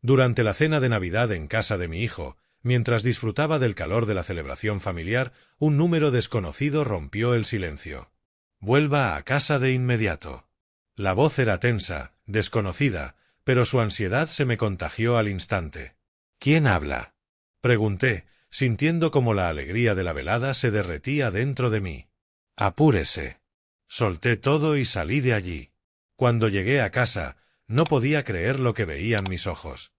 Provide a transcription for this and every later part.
Durante la cena de Navidad en casa de mi hijo, mientras disfrutaba del calor de la celebración familiar, un número desconocido rompió el silencio. «Vuelva a casa de inmediato». La voz era tensa, desconocida, pero su ansiedad se me contagió al instante. «¿Quién habla?», pregunté, sintiendo como la alegría de la velada se derretía dentro de mí. «Apúrese». Solté todo y salí de allí. Cuando llegué a casa, no podía creer lo que veían mis ojos.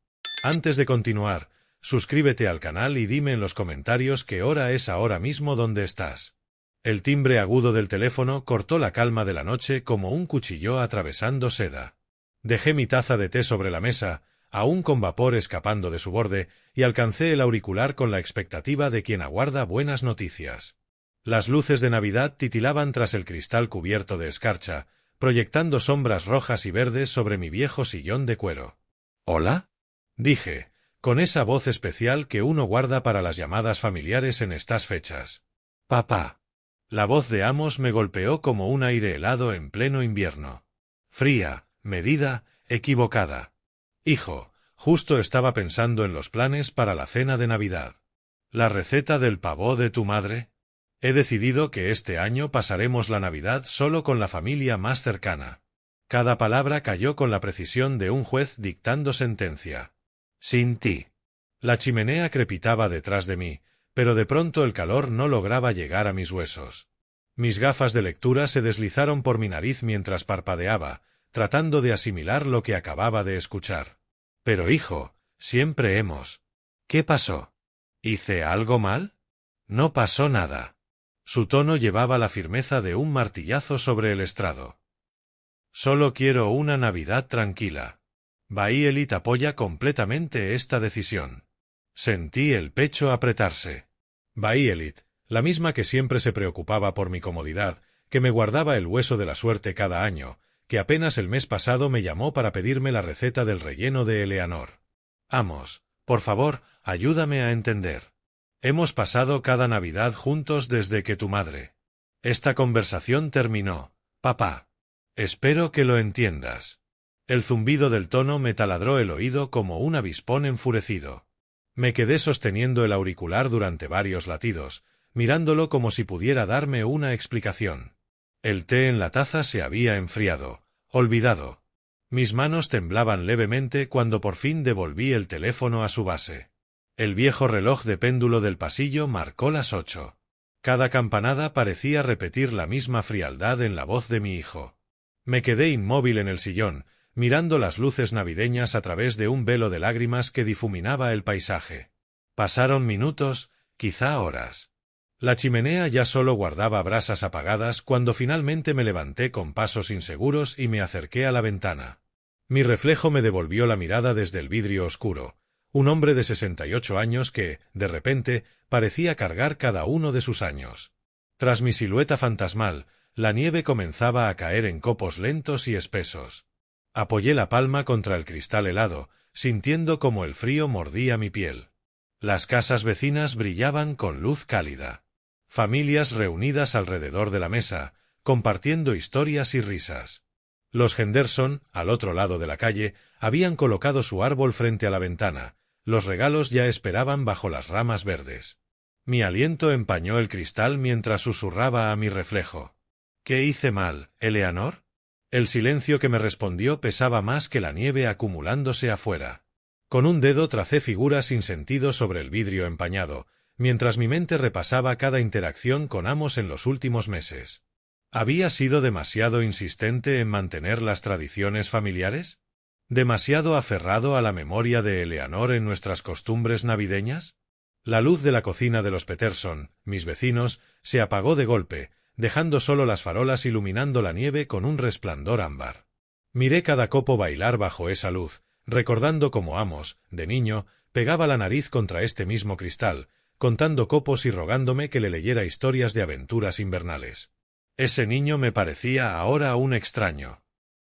Antes de continuar, suscríbete al canal y dime en los comentarios qué hora es ahora mismo donde estás. El timbre agudo del teléfono cortó la calma de la noche como un cuchillo atravesando seda. Dejé mi taza de té sobre la mesa, aún con vapor escapando de su borde, y alcancé el auricular con la expectativa de quien aguarda buenas noticias. Las luces de Navidad titilaban tras el cristal cubierto de escarcha, proyectando sombras rojas y verdes sobre mi viejo sillón de cuero. «¿Hola?», dije, con esa voz especial que uno guarda para las llamadas familiares en estas fechas. «Papá». La voz de Amos me golpeó como un aire helado en pleno invierno. Fría, medida, equivocada. «Hijo, justo estaba pensando en los planes para la cena de Navidad. ¿La receta del pavó de tu madre? He decidido que este año pasaremos la Navidad solo con la familia más cercana». Cada palabra cayó con la precisión de un juez dictando sentencia. «Sin ti». La chimenea crepitaba detrás de mí, pero de pronto el calor no lograba llegar a mis huesos. Mis gafas de lectura se deslizaron por mi nariz mientras parpadeaba, tratando de asimilar lo que acababa de escuchar. «Pero hijo, siempre hemos». «¿Qué pasó? ¿Hice algo mal?». «No pasó nada». Su tono llevaba la firmeza de un martillazo sobre el estrado. «Solo quiero una Navidad tranquila». Baielit apoya completamente esta decisión. Sentí el pecho apretarse. Baielit, la misma que siempre se preocupaba por mi comodidad, que me guardaba el hueso de la suerte cada año, que apenas el mes pasado me llamó para pedirme la receta del relleno de Eleanor. «Amos, por favor, ayúdame a entender. Hemos pasado cada Navidad juntos desde que tu madre». Esta conversación terminó. «Papá. Espero que lo entiendas». El zumbido del tono me taladró el oído como un avispón enfurecido. Me quedé sosteniendo el auricular durante varios latidos, mirándolo como si pudiera darme una explicación. El té en la taza se había enfriado, olvidado. Mis manos temblaban levemente cuando por fin devolví el teléfono a su base. El viejo reloj de péndulo del pasillo marcó las 8. Cada campanada parecía repetir la misma frialdad en la voz de mi hijo. Me quedé inmóvil en el sillón, mirando las luces navideñas a través de un velo de lágrimas que difuminaba el paisaje. Pasaron minutos, quizá horas. La chimenea ya solo guardaba brasas apagadas cuando finalmente me levanté con pasos inseguros y me acerqué a la ventana. Mi reflejo me devolvió la mirada desde el vidrio oscuro, un hombre de 68 años que, de repente, parecía cargar cada uno de sus años. Tras mi silueta fantasmal, la nieve comenzaba a caer en copos lentos y espesos. Apoyé la palma contra el cristal helado, sintiendo como el frío mordía mi piel. Las casas vecinas brillaban con luz cálida. Familias reunidas alrededor de la mesa, compartiendo historias y risas. Los Henderson, al otro lado de la calle, habían colocado su árbol frente a la ventana. Los regalos ya esperaban bajo las ramas verdes. Mi aliento empañó el cristal mientras susurraba a mi reflejo. ¿Qué hice mal, Eleanor? El silencio que me respondió pesaba más que la nieve acumulándose afuera. Con un dedo tracé figuras sin sentido sobre el vidrio empañado, mientras mi mente repasaba cada interacción con Amos en los últimos meses. ¿Había sido demasiado insistente en mantener las tradiciones familiares? ¿Demasiado aferrado a la memoria de Eleanor en nuestras costumbres navideñas? La luz de la cocina de los Peterson, mis vecinos, se apagó de golpe, dejando solo las farolas iluminando la nieve con un resplandor ámbar. Miré cada copo bailar bajo esa luz, recordando cómo Amos, de niño, pegaba la nariz contra este mismo cristal, contando copos y rogándome que le leyera historias de aventuras invernales. Ese niño me parecía ahora un extraño.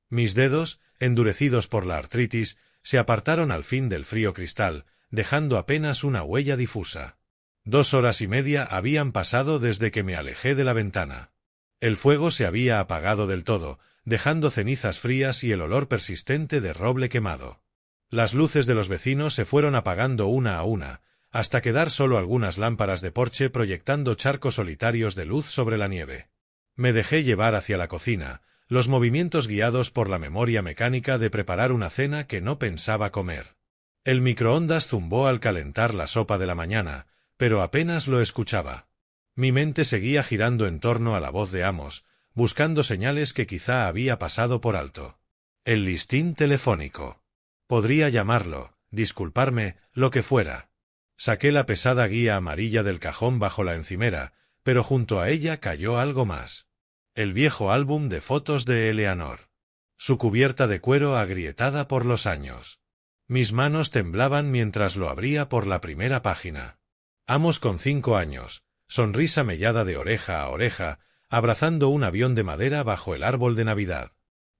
Mis dedos, endurecidos por la artritis, se apartaron al fin del frío cristal, dejando apenas una huella difusa. 2 horas y media habían pasado desde que me alejé de la ventana. El fuego se había apagado del todo, dejando cenizas frías y el olor persistente de roble quemado. Las luces de los vecinos se fueron apagando una a una, hasta quedar solo algunas lámparas de porche proyectando charcos solitarios de luz sobre la nieve. Me dejé llevar hacia la cocina, los movimientos guiados por la memoria mecánica de preparar una cena que no pensaba comer. El microondas zumbó al calentar la sopa de la mañana, pero apenas lo escuchaba. Mi mente seguía girando en torno a la voz de Amos, buscando señales que quizá había pasado por alto. El listín telefónico. Podría llamarlo, disculparme, lo que fuera. Saqué la pesada guía amarilla del cajón bajo la encimera, pero junto a ella cayó algo más. El viejo álbum de fotos de Eleanor. Su cubierta de cuero agrietada por los años. Mis manos temblaban mientras lo abría por la primera página. Amos con 5 años, sonrisa mellada de oreja a oreja, abrazando un avión de madera bajo el árbol de Navidad.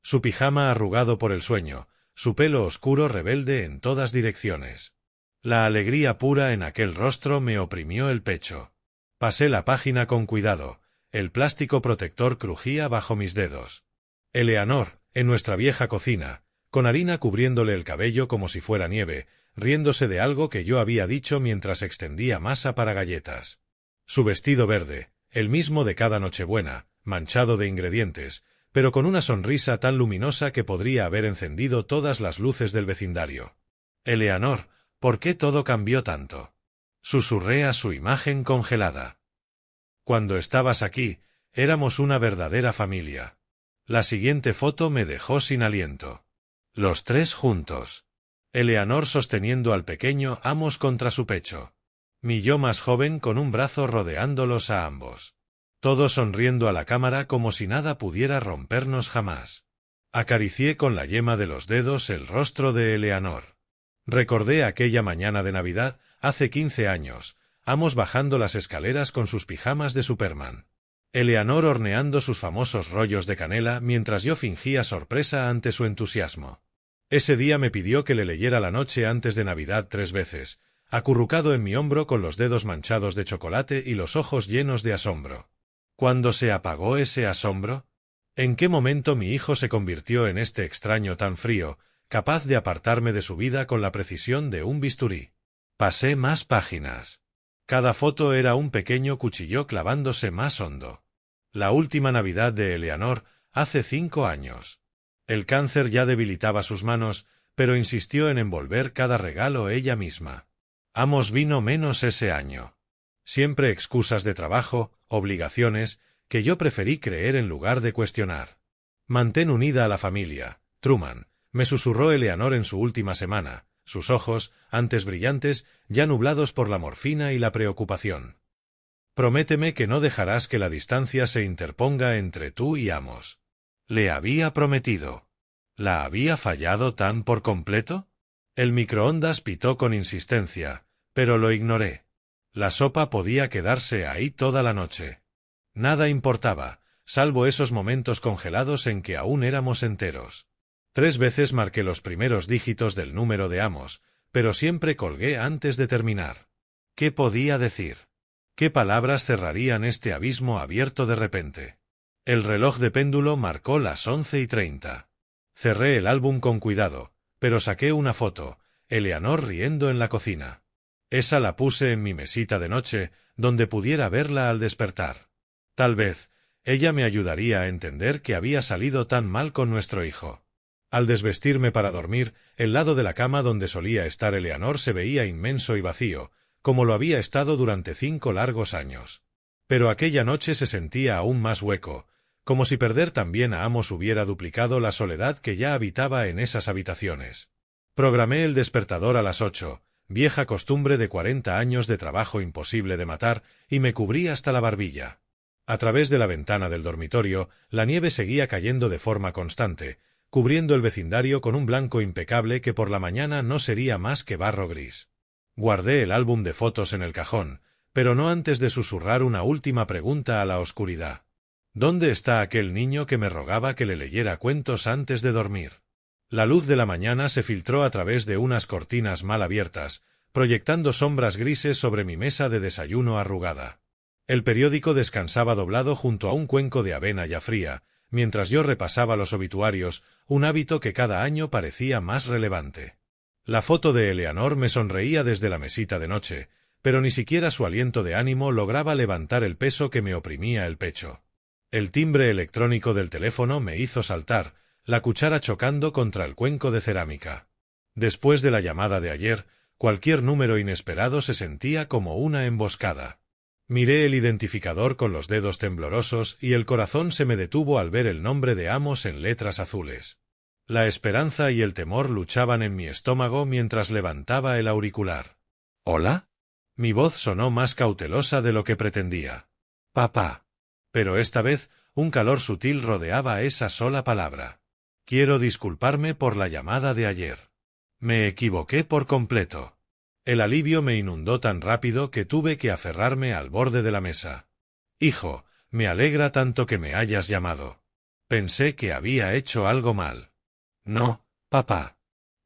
Su pijama arrugado por el sueño, su pelo oscuro rebelde en todas direcciones. La alegría pura en aquel rostro me oprimió el pecho. Pasé la página con cuidado, el plástico protector crujía bajo mis dedos. Eleanor, en nuestra vieja cocina, con harina cubriéndole el cabello como si fuera nieve, riéndose de algo que yo había dicho mientras extendía masa para galletas. Su vestido verde, el mismo de cada Nochebuena, manchado de ingredientes, pero con una sonrisa tan luminosa que podría haber encendido todas las luces del vecindario. Eleanor, ¿por qué todo cambió tanto? Susurré a su imagen congelada. Cuando estabas aquí, éramos una verdadera familia. La siguiente foto me dejó sin aliento. Los tres juntos. Eleanor sosteniendo al pequeño Amos contra su pecho. Mi yo más joven con un brazo rodeándolos a ambos. Todos sonriendo a la cámara como si nada pudiera rompernos jamás. Acaricié con la yema de los dedos el rostro de Eleanor. Recordé aquella mañana de Navidad, hace 15 años, Amos bajando las escaleras con sus pijamas de Superman. Eleanor horneando sus famosos rollos de canela mientras yo fingía sorpresa ante su entusiasmo. Ese día me pidió que le leyera La noche antes de Navidad 3 veces, acurrucado en mi hombro con los dedos manchados de chocolate y los ojos llenos de asombro. ¿Cuándo se apagó ese asombro? ¿En qué momento mi hijo se convirtió en este extraño tan frío, capaz de apartarme de su vida con la precisión de un bisturí? Pasé más páginas. Cada foto era un pequeño cuchillo clavándose más hondo. La última Navidad de Eleanor, hace 5 años. El cáncer ya debilitaba sus manos, pero insistió en envolver cada regalo ella misma. Amos vino menos ese año. Siempre excusas de trabajo, obligaciones, que yo preferí creer en lugar de cuestionar. Mantén unida a la familia, Truman, me susurró Eleanor en su última semana, sus ojos, antes brillantes, ya nublados por la morfina y la preocupación. Prométeme que no dejarás que la distancia se interponga entre tú y Amos. Le había prometido. ¿La había fallado tan por completo? El microondas pitó con insistencia, pero lo ignoré. La sopa podía quedarse ahí toda la noche. Nada importaba, salvo esos momentos congelados en que aún éramos enteros. 3 veces marqué los primeros dígitos del número de Amos, pero siempre colgué antes de terminar. ¿Qué podía decir? ¿Qué palabras cerrarían este abismo abierto de repente? El reloj de péndulo marcó las 11:30. Cerré el álbum con cuidado, pero saqué una foto, Eleanor riendo en la cocina. Esa la puse en mi mesita de noche, donde pudiera verla al despertar. Tal vez, ella me ayudaría a entender que había salido tan mal con nuestro hijo. Al desvestirme para dormir, el lado de la cama donde solía estar Eleanor se veía inmenso y vacío, como lo había estado durante 5 largos años. Pero aquella noche se sentía aún más hueco, como si perder también a Amos hubiera duplicado la soledad que ya habitaba en esas habitaciones. Programé el despertador a las 8, vieja costumbre de 40 años de trabajo imposible de matar, y me cubrí hasta la barbilla. A través de la ventana del dormitorio, la nieve seguía cayendo de forma constante, cubriendo el vecindario con un blanco impecable que por la mañana no sería más que barro gris. Guardé el álbum de fotos en el cajón, pero no antes de susurrar una última pregunta a la oscuridad. ¿Dónde está aquel niño que me rogaba que le leyera cuentos antes de dormir? La luz de la mañana se filtró a través de unas cortinas mal abiertas, proyectando sombras grises sobre mi mesa de desayuno arrugada. El periódico descansaba doblado junto a un cuenco de avena ya fría, mientras yo repasaba los obituarios, un hábito que cada año parecía más relevante. La foto de Eleanor me sonreía desde la mesita de noche, pero ni siquiera su aliento de ánimo lograba levantar el peso que me oprimía el pecho. El timbre electrónico del teléfono me hizo saltar, la cuchara chocando contra el cuenco de cerámica. Después de la llamada de ayer, cualquier número inesperado se sentía como una emboscada. Miré el identificador con los dedos temblorosos y el corazón se me detuvo al ver el nombre de Amos en letras azules. La esperanza y el temor luchaban en mi estómago mientras levantaba el auricular. ¿Hola? Mi voz sonó más cautelosa de lo que pretendía. Papá. Pero esta vez un calor sutil rodeaba esa sola palabra. Quiero disculparme por la llamada de ayer. Me equivoqué por completo. El alivio me inundó tan rápido que tuve que aferrarme al borde de la mesa. Hijo, me alegra tanto que me hayas llamado. Pensé que había hecho algo mal. No, papá.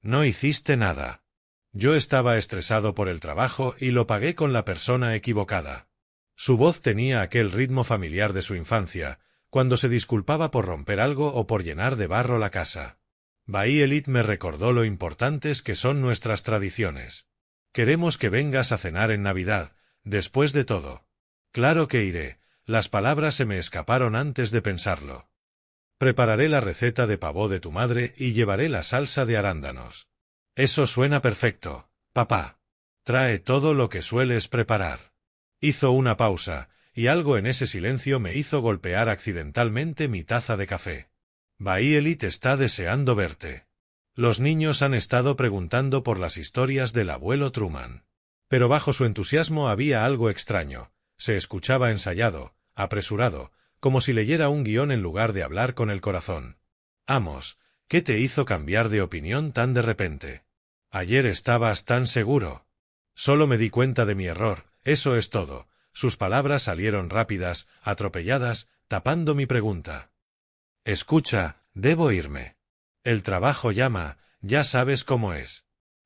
No hiciste nada. Yo estaba estresado por el trabajo y lo pagué con la persona equivocada. Su voz tenía aquel ritmo familiar de su infancia, cuando se disculpaba por romper algo o por llenar de barro la casa. Baielit me recordó lo importantes que son nuestras tradiciones. Queremos que vengas a cenar en Navidad, después de todo. Claro que iré. Las palabras se me escaparon antes de pensarlo. Prepararé la receta de pavó de tu madre y llevaré la salsa de arándanos. Eso suena perfecto, papá. Trae todo lo que sueles preparar. Hizo una pausa, y algo en ese silencio me hizo golpear accidentalmente mi taza de café. Baielit está deseando verte. Los niños han estado preguntando por las historias del abuelo Truman. Pero bajo su entusiasmo había algo extraño. Se escuchaba ensayado, apresurado, como si leyera un guión en lugar de hablar con el corazón. Amos, ¿qué te hizo cambiar de opinión tan de repente? Ayer estabas tan seguro. Solo me di cuenta de mi error, eso es todo. Sus palabras salieron rápidas, atropelladas, tapando mi pregunta. Escucha, debo irme. El trabajo llama, ya sabes cómo es.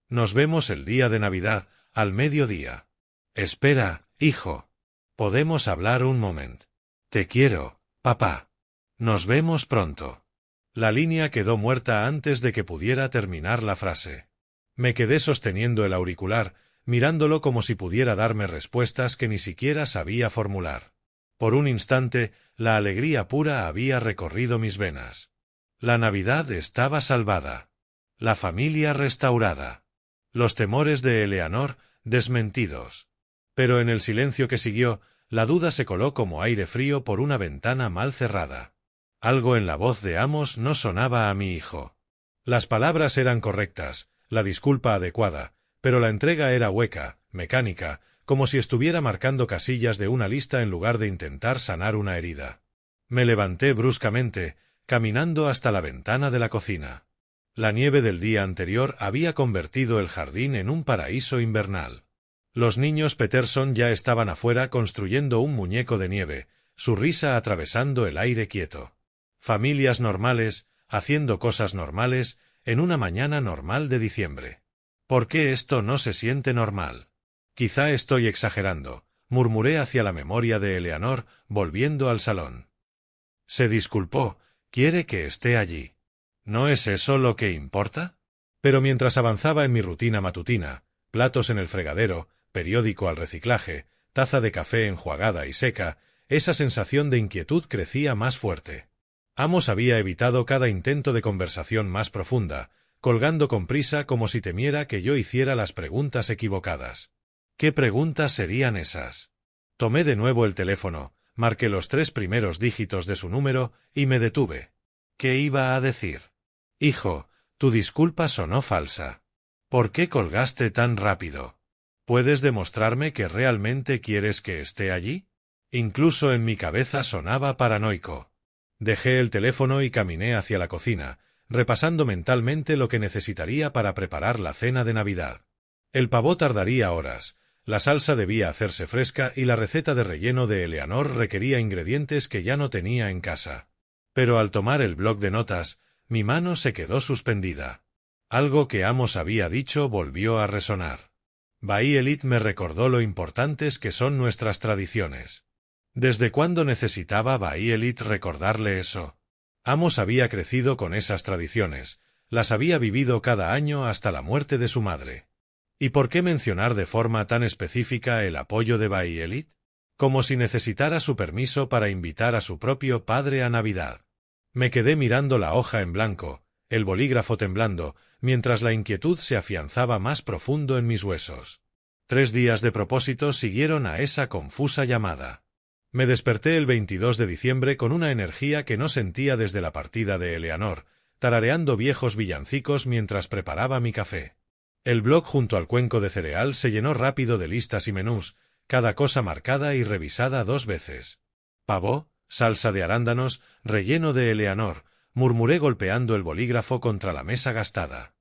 Nos vemos el día de Navidad, al mediodía. Espera, hijo. Podemos hablar un momento. Te quiero, papá. Nos vemos pronto. La línea quedó muerta antes de que pudiera terminar la frase. Me quedé sosteniendo el auricular, mirándolo como si pudiera darme respuestas que ni siquiera sabía formular. Por un instante, la alegría pura había recorrido mis venas. La Navidad estaba salvada. La familia restaurada. Los temores de Eleanor desmentidos. Pero en el silencio que siguió, la duda se coló como aire frío por una ventana mal cerrada. Algo en la voz de Amos no sonaba a mi hijo. Las palabras eran correctas, la disculpa adecuada, pero la entrega era hueca, mecánica, como si estuviera marcando casillas de una lista en lugar de intentar sanar una herida. Me levanté bruscamente, caminando hasta la ventana de la cocina. La nieve del día anterior había convertido el jardín en un paraíso invernal. Los niños Peterson ya estaban afuera construyendo un muñeco de nieve, su risa atravesando el aire quieto. Familias normales, haciendo cosas normales, en una mañana normal de diciembre. ¿Por qué esto no se siente normal? Quizá estoy exagerando, murmuré hacia la memoria de Eleanor, volviendo al salón. Se disculpó, quiere que esté allí. ¿No es eso lo que importa? Pero mientras avanzaba en mi rutina matutina, platos en el fregadero, periódico al reciclaje, taza de café enjuagada y seca, esa sensación de inquietud crecía más fuerte. Amos había evitado cada intento de conversación más profunda, colgando con prisa como si temiera que yo hiciera las preguntas equivocadas. ¿Qué preguntas serían esas? Tomé de nuevo el teléfono, marqué los 3 primeros dígitos de su número y me detuve. ¿Qué iba a decir? Hijo, tu disculpa sonó falsa. ¿Por qué colgaste tan rápido? ¿Puedes demostrarme que realmente quieres que esté allí? Incluso en mi cabeza sonaba paranoico. Dejé el teléfono y caminé hacia la cocina, repasando mentalmente lo que necesitaría para preparar la cena de Navidad. El pavó tardaría horas, la salsa debía hacerse fresca y la receta de relleno de Eleanor requería ingredientes que ya no tenía en casa. Pero al tomar el bloc de notas, mi mano se quedó suspendida. Algo que Amos había dicho volvió a resonar. Baielit me recordó lo importantes que son nuestras tradiciones. ¿Desde cuándo necesitaba Baielit recordarle eso? Amos había crecido con esas tradiciones, las había vivido cada año hasta la muerte de su madre. ¿Y por qué mencionar de forma tan específica el apoyo de Bayelit? Como si necesitara su permiso para invitar a su propio padre a Navidad. Me quedé mirando la hoja en blanco, el bolígrafo temblando, mientras la inquietud se afianzaba más profundo en mis huesos. 3 días de propósito siguieron a esa confusa llamada. Me desperté el 22 de diciembre con una energía que no sentía desde la partida de Eleanor, tarareando viejos villancicos mientras preparaba mi café. El blog junto al cuenco de cereal se llenó rápido de listas y menús, cada cosa marcada y revisada 2 veces. Pavó, salsa de arándanos, relleno de Eleanor, murmuré golpeando el bolígrafo contra la mesa gastada.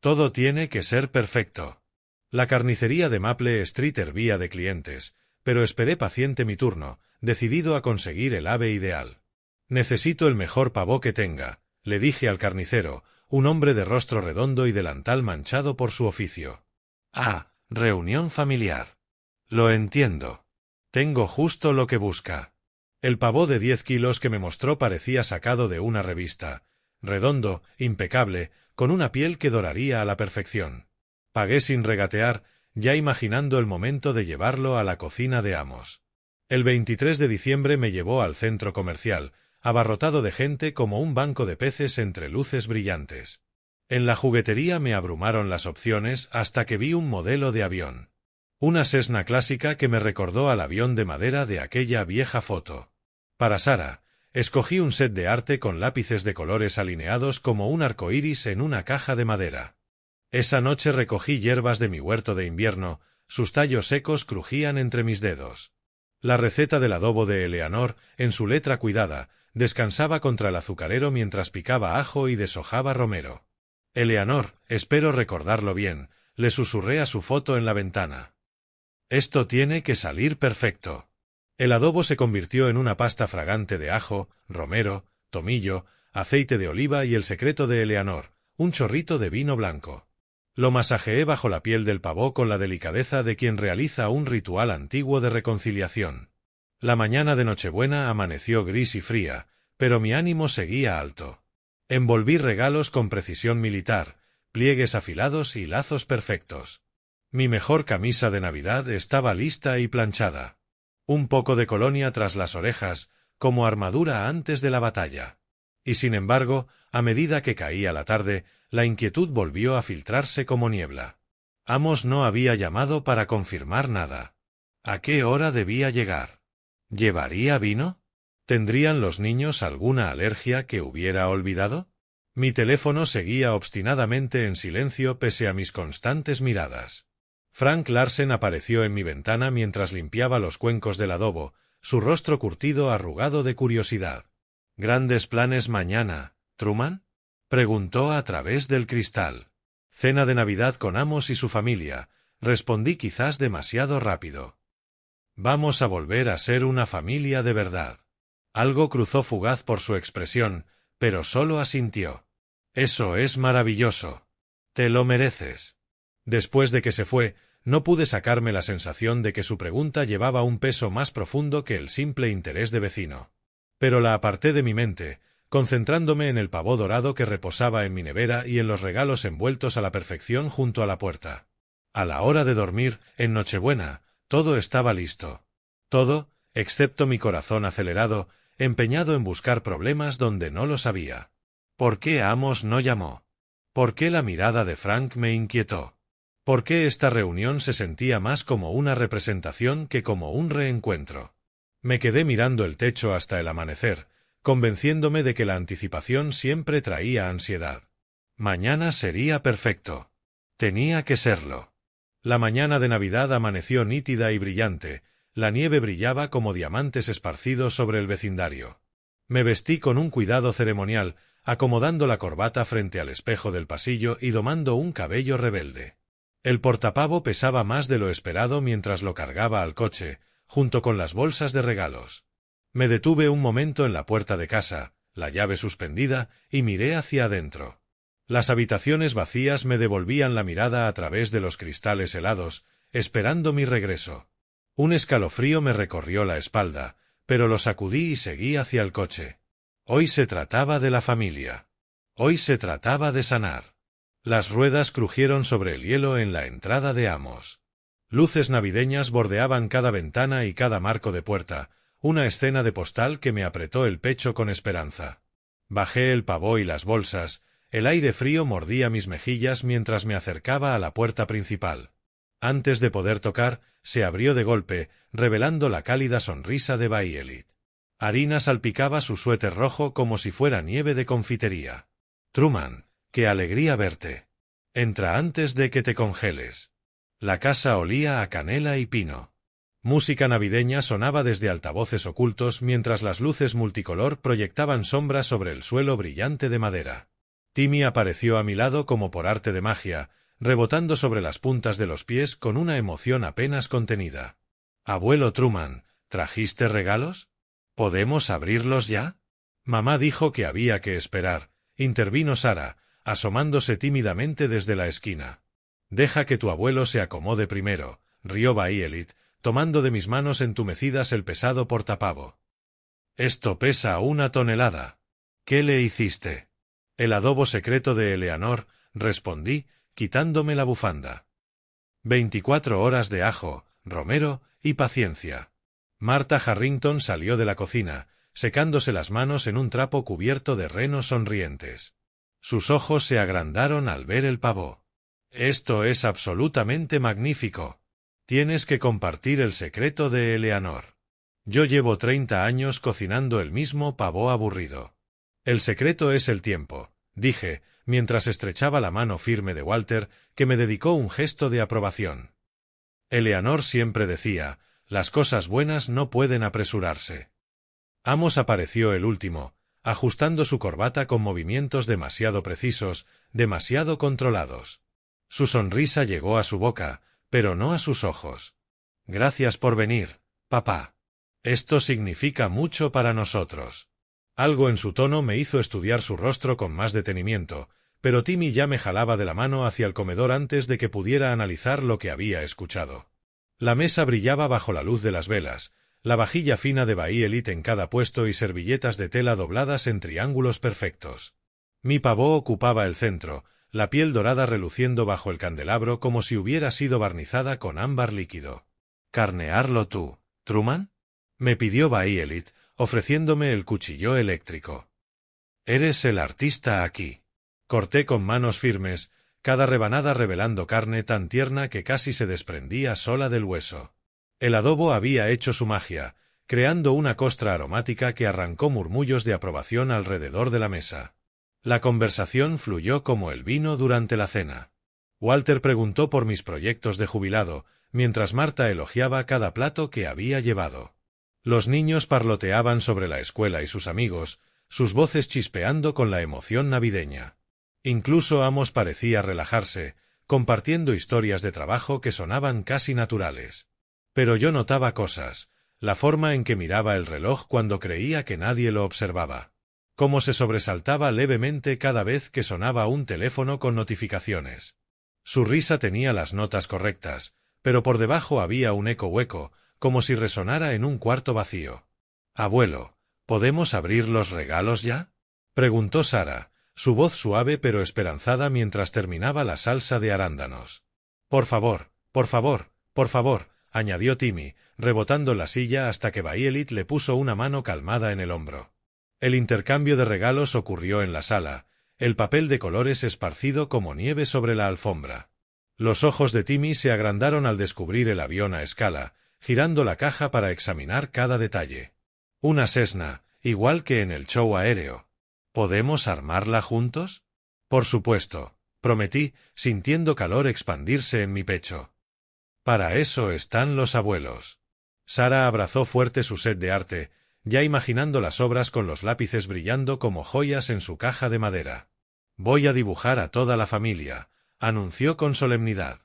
Todo tiene que ser perfecto. La carnicería de Maple Street hervía de clientes, pero esperé paciente mi turno, decidido a conseguir el ave ideal. Necesito el mejor pavó que tenga, le dije al carnicero, un hombre de rostro redondo y delantal manchado por su oficio. Ah, reunión familiar. Lo entiendo. Tengo justo lo que busca. El pavó de 10 kilos que me mostró parecía sacado de una revista, redondo, impecable, con una piel que doraría a la perfección. Pagué sin regatear, ya imaginando el momento de llevarlo a la cocina de Amos. El 23 de diciembre me llevó al centro comercial, abarrotado de gente como un banco de peces entre luces brillantes. En la juguetería me abrumaron las opciones hasta que vi un modelo de avión. Una Cessna clásica que me recordó al avión de madera de aquella vieja foto. Para Sara, escogí un set de arte con lápices de colores alineados como un arco iris en una caja de madera. Esa noche recogí hierbas de mi huerto de invierno, sus tallos secos crujían entre mis dedos. La receta del adobo de Eleanor, en su letra cuidada, descansaba contra el azucarero mientras picaba ajo y deshojaba romero. Eleanor, espero recordarlo bien, le susurré a su foto en la ventana. Esto tiene que salir perfecto. El adobo se convirtió en una pasta fragante de ajo, romero, tomillo, aceite de oliva y el secreto de Eleanor, un chorrito de vino blanco. Lo masajeé bajo la piel del pavó con la delicadeza de quien realiza un ritual antiguo de reconciliación. La mañana de Nochebuena amaneció gris y fría, pero mi ánimo seguía alto. Envolví regalos con precisión militar, pliegues afilados y lazos perfectos. Mi mejor camisa de Navidad estaba lista y planchada. Un poco de colonia tras las orejas, como armadura antes de la batalla. Y sin embargo, a medida que caía la tarde, la inquietud volvió a filtrarse como niebla. Amos no había llamado para confirmar nada. ¿A qué hora debía llegar? ¿Llevaría vino? ¿Tendrían los niños alguna alergia que hubiera olvidado? Mi teléfono seguía obstinadamente en silencio pese a mis constantes miradas. Frank Larsen apareció en mi ventana mientras limpiaba los cuencos del adobo, su rostro curtido arrugado de curiosidad. ¿Grandes planes mañana, Truman? Preguntó a través del cristal. Cena de Navidad con Amos y su familia, respondí quizás demasiado rápido. Vamos a volver a ser una familia de verdad. Algo cruzó fugaz por su expresión, pero solo asintió. Eso es maravilloso. Te lo mereces. Después de que se fue, no pude sacarme la sensación de que su pregunta llevaba un peso más profundo que el simple interés de vecino. Pero la aparté de mi mente, concentrándome en el pavó dorado que reposaba en mi nevera y en los regalos envueltos a la perfección junto a la puerta. A la hora de dormir, en Nochebuena, todo estaba listo. Todo, excepto mi corazón acelerado, empeñado en buscar problemas donde no los había. ¿Por qué Amos no llamó? ¿Por qué la mirada de Frank me inquietó? ¿Por qué esta reunión se sentía más como una representación que como un reencuentro? Me quedé mirando el techo hasta el amanecer, convenciéndome de que la anticipación siempre traía ansiedad. Mañana sería perfecto. Tenía que serlo. La mañana de Navidad amaneció nítida y brillante, la nieve brillaba como diamantes esparcidos sobre el vecindario. Me vestí con un cuidado ceremonial, acomodando la corbata frente al espejo del pasillo y domando un cabello rebelde. El portapavo pesaba más de lo esperado mientras lo cargaba al coche, junto con las bolsas de regalos. Me detuve un momento en la puerta de casa, la llave suspendida, y miré hacia adentro. Las habitaciones vacías me devolvían la mirada a través de los cristales helados, esperando mi regreso. Un escalofrío me recorrió la espalda, pero lo sacudí y seguí hacia el coche. Hoy se trataba de la familia. Hoy se trataba de sanar. Las ruedas crujieron sobre el hielo en la entrada de Amos. Luces navideñas bordeaban cada ventana y cada marco de puerta, una escena de postal que me apretó el pecho con esperanza. Bajé el pavó y las bolsas, el aire frío mordía mis mejillas mientras me acercaba a la puerta principal. Antes de poder tocar, se abrió de golpe, revelando la cálida sonrisa de Bayelit. Harina salpicaba su suéter rojo como si fuera nieve de confitería. «Truman, qué alegría verte. Entra antes de que te congeles». La casa olía a canela y pino. Música navideña sonaba desde altavoces ocultos mientras las luces multicolor proyectaban sombras sobre el suelo brillante de madera. Timmy apareció a mi lado como por arte de magia, rebotando sobre las puntas de los pies con una emoción apenas contenida. «Abuelo Truman, ¿trajiste regalos? ¿Podemos abrirlos ya?» Mamá dijo que había que esperar, intervino Sara, asomándose tímidamente desde la esquina. «Deja que tu abuelo se acomode primero», rió Bayelit, tomando de mis manos entumecidas el pesado portapavo. «Esto pesa 1 tonelada. ¿Qué le hiciste?» «El adobo secreto de Eleanor», respondí, quitándome la bufanda. 24 horas de ajo, romero y paciencia. Martha Harrington salió de la cocina, secándose las manos en un trapo cubierto de renos sonrientes. Sus ojos se agrandaron al ver el pavo. «Esto es absolutamente magnífico. Tienes que compartir el secreto de Eleanor. Yo llevo 30 años cocinando el mismo pavo aburrido». «El secreto es el tiempo», dije, mientras estrechaba la mano firme de Walter, que me dedicó un gesto de aprobación. Eleanor siempre decía, las cosas buenas no pueden apresurarse. Amos apareció el último, ajustando su corbata con movimientos demasiado precisos, demasiado controlados. Su sonrisa llegó a su boca, pero no a sus ojos. «Gracias por venir, papá. Esto significa mucho para nosotros». Algo en su tono me hizo estudiar su rostro con más detenimiento, pero Timmy ya me jalaba de la mano hacia el comedor antes de que pudiera analizar lo que había escuchado. La mesa brillaba bajo la luz de las velas, la vajilla fina de Bayelit en cada puesto y servilletas de tela dobladas en triángulos perfectos. Mi pavó ocupaba el centro, la piel dorada reluciendo bajo el candelabro como si hubiera sido barnizada con ámbar líquido. «¿Carnearlo tú, Truman?», me pidió Bayelit, ofreciéndome el cuchillo eléctrico. «Eres el artista aquí». Corté con manos firmes, cada rebanada revelando carne tan tierna que casi se desprendía sola del hueso. El adobo había hecho su magia, creando una costra aromática que arrancó murmullos de aprobación alrededor de la mesa. La conversación fluyó como el vino durante la cena. Walter preguntó por mis proyectos de jubilado, mientras Marta elogiaba cada plato que había llevado. Los niños parloteaban sobre la escuela y sus amigos, sus voces chispeando con la emoción navideña. Incluso Amos parecía relajarse, compartiendo historias de trabajo que sonaban casi naturales. Pero yo notaba cosas, la forma en que miraba el reloj cuando creía que nadie lo observaba. Cómo se sobresaltaba levemente cada vez que sonaba un teléfono con notificaciones. Su risa tenía las notas correctas, pero por debajo había un eco hueco, como si resonara en un cuarto vacío. «Abuelo, ¿podemos abrir los regalos ya?», preguntó Sara, su voz suave pero esperanzada mientras terminaba la salsa de arándanos. «Por favor, por favor, por favor», añadió Timmy, rebotando la silla hasta que Bayelit le puso una mano calmada en el hombro. El intercambio de regalos ocurrió en la sala, el papel de colores esparcido como nieve sobre la alfombra. Los ojos de Timmy se agrandaron al descubrir el avión a escala, girando la caja para examinar cada detalle. «Una Cessna, igual que en el show aéreo. ¿Podemos armarla juntos?». «Por supuesto», prometí, sintiendo calor expandirse en mi pecho. «Para eso están los abuelos». Sara abrazó fuerte su set de arte, ya imaginando las obras con los lápices brillando como joyas en su caja de madera. «Voy a dibujar a toda la familia», anunció con solemnidad.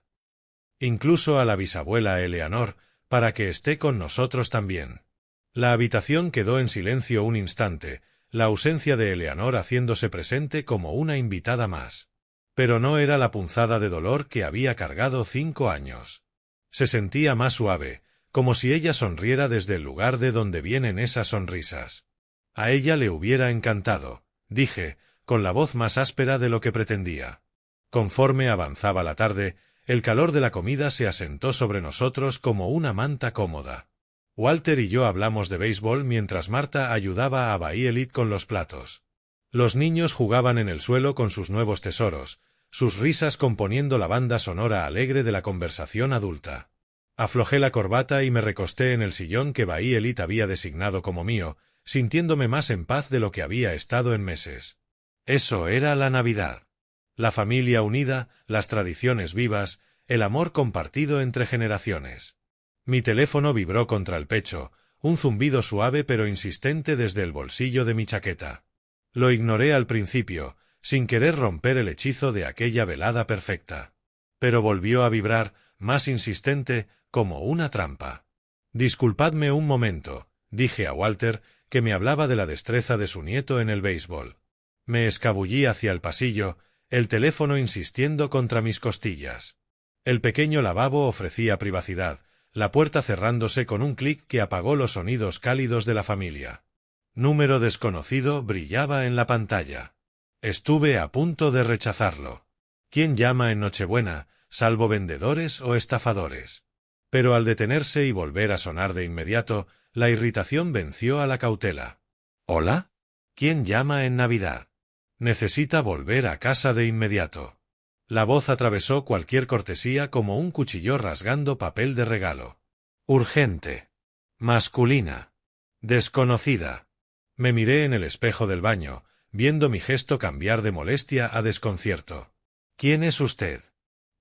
«Incluso a la bisabuela Eleanor, para que esté con nosotros también». La habitación quedó en silencio un instante, la ausencia de Eleanor haciéndose presente como una invitada más. Pero no era la punzada de dolor que había cargado 5 años. Se sentía más suave, como si ella sonriera desde el lugar de donde vienen esas sonrisas. «A ella le hubiera encantado», dije, con la voz más áspera de lo que pretendía. Conforme avanzaba la tarde, el calor de la comida se asentó sobre nosotros como una manta cómoda. Walter y yo hablamos de béisbol mientras Marta ayudaba a Baielit con los platos. Los niños jugaban en el suelo con sus nuevos tesoros, sus risas componiendo la banda sonora alegre de la conversación adulta. Aflojé la corbata y me recosté en el sillón que Baielit había designado como mío, sintiéndome más en paz de lo que había estado en meses. Eso era la Navidad. La familia unida, las tradiciones vivas, el amor compartido entre generaciones. Mi teléfono vibró contra el pecho, un zumbido suave pero insistente desde el bolsillo de mi chaqueta. Lo ignoré al principio, sin querer romper el hechizo de aquella velada perfecta. Pero volvió a vibrar, más insistente, como una trampa. «Disculpadme un momento», dije a Walter, que me hablaba de la destreza de su nieto en el béisbol. Me escabullí hacia el pasillo, el teléfono insistiendo contra mis costillas. El pequeño lavabo ofrecía privacidad, la puerta cerrándose con un clic que apagó los sonidos cálidos de la familia. Número desconocido brillaba en la pantalla. Estuve a punto de rechazarlo. ¿Quién llama en Nochebuena, salvo vendedores o estafadores? Pero al detenerse y volver a sonar de inmediato, la irritación venció a la cautela. ¿Hola? ¿Quién llama en Navidad? Necesita volver a casa de inmediato. La voz atravesó cualquier cortesía como un cuchillo rasgando papel de regalo. Urgente. Masculina. Desconocida. Me miré en el espejo del baño, viendo mi gesto cambiar de molestia a desconcierto. ¿Quién es usted?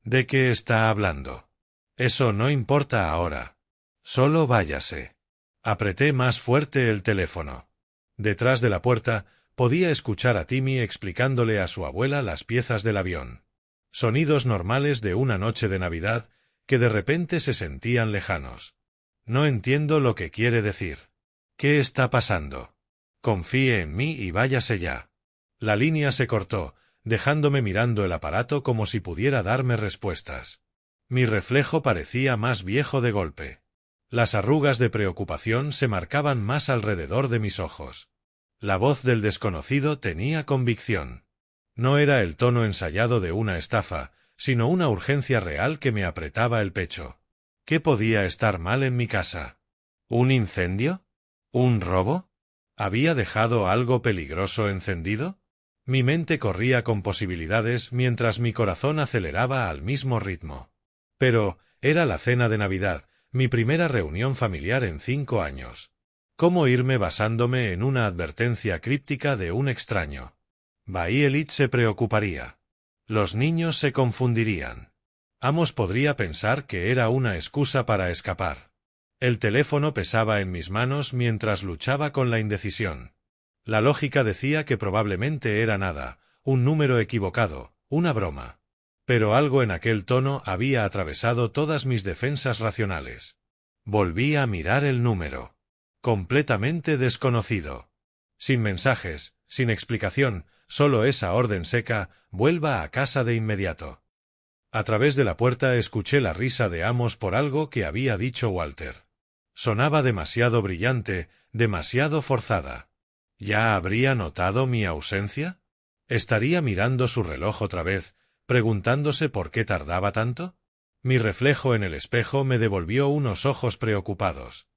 ¿De qué está hablando? Eso no importa ahora. Solo váyase. Apreté más fuerte el teléfono. Detrás de la puerta, podía escuchar a Timmy explicándole a su abuela las piezas del avión. Sonidos normales de una noche de Navidad que de repente se sentían lejanos. No entiendo lo que quiere decir. ¿Qué está pasando? Confíe en mí y váyase ya. La línea se cortó, dejándome mirando el aparato como si pudiera darme respuestas. Mi reflejo parecía más viejo de golpe. Las arrugas de preocupación se marcaban más alrededor de mis ojos. La voz del desconocido tenía convicción. No era el tono ensayado de una estafa, sino una urgencia real que me apretaba el pecho. ¿Qué podía estar mal en mi casa? ¿Un incendio? ¿Un robo? ¿Había dejado algo peligroso encendido? Mi mente corría con posibilidades mientras mi corazón aceleraba al mismo ritmo. Pero era la cena de Navidad, mi primera reunión familiar en 5 años. ¿Cómo irme basándome en una advertencia críptica de un extraño? Baielit se preocuparía. Los niños se confundirían. Amos podría pensar que era una excusa para escapar. El teléfono pesaba en mis manos mientras luchaba con la indecisión. La lógica decía que probablemente era nada, un número equivocado, una broma. Pero algo en aquel tono había atravesado todas mis defensas racionales. Volví a mirar el número. Completamente desconocido. Sin mensajes, sin explicación, solo esa orden seca: vuelva a casa de inmediato. A través de la puerta escuché la risa de Amos por algo que había dicho Walter. Sonaba demasiado brillante, demasiado forzada. ¿Ya habría notado mi ausencia? ¿Estaría mirando su reloj otra vez, preguntándose por qué tardaba tanto? Mi reflejo en el espejo me devolvió unos ojos preocupados.